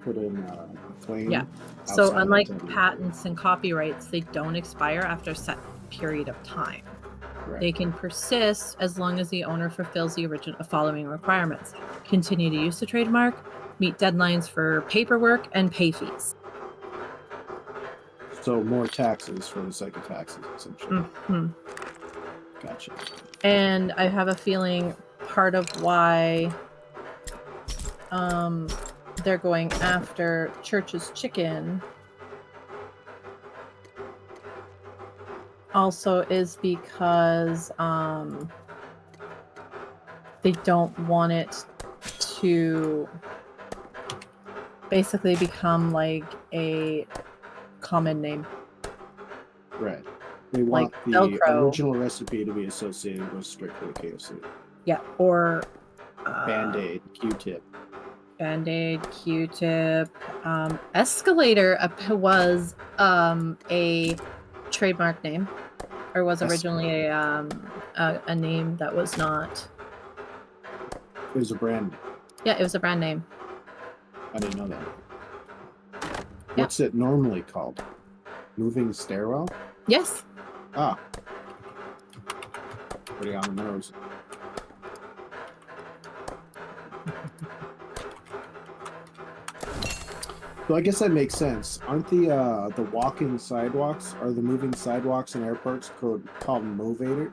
put in a claim. Yeah. So outside of unlike 10 years. patents and copyrights, they don't expire after a set period of time. Right. They can persist as long as the owner fulfills the following requirements: continue to use the trademark, meet deadlines for paperwork, and pay fees. So more taxes for the sake of taxes, essentially. Mhm. Gotcha. And I have a feeling part of why they're going after Church's Chicken also is because they don't want it to basically become like a common name. Right. They want Like the Velcro. original recipe to be associated with strictly KFC. Yeah, or Band-Aid, Q-tip. Band-Aid, Q-tip, Escalator was a trademark name, or was originally a name that was not. It was a brand. Yeah, it was a brand name. I didn't know that. What's it normally called? Moving stairwell? Yes. Ah. Pretty on the nose. So I guess that makes sense. Aren't the walking sidewalks or the moving sidewalks in airports called movators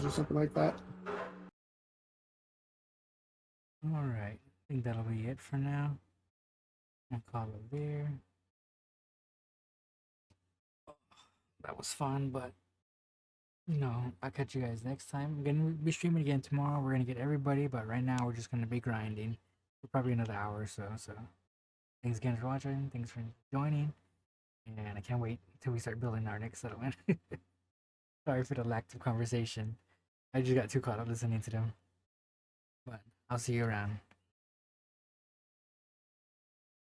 or something like that? Alright, I think that'll be it for now. I'll call it there. That was fun, but I'll catch you guys next time. I'm gonna be streaming again tomorrow. We're gonna get everybody, but right now we're just gonna be grinding for probably another hour or so. So thanks again for watching, thanks for joining, and I can't wait until we start building our next settlement. Sorry for the lack of conversation. I just got too caught up listening to them. But I'll see you around.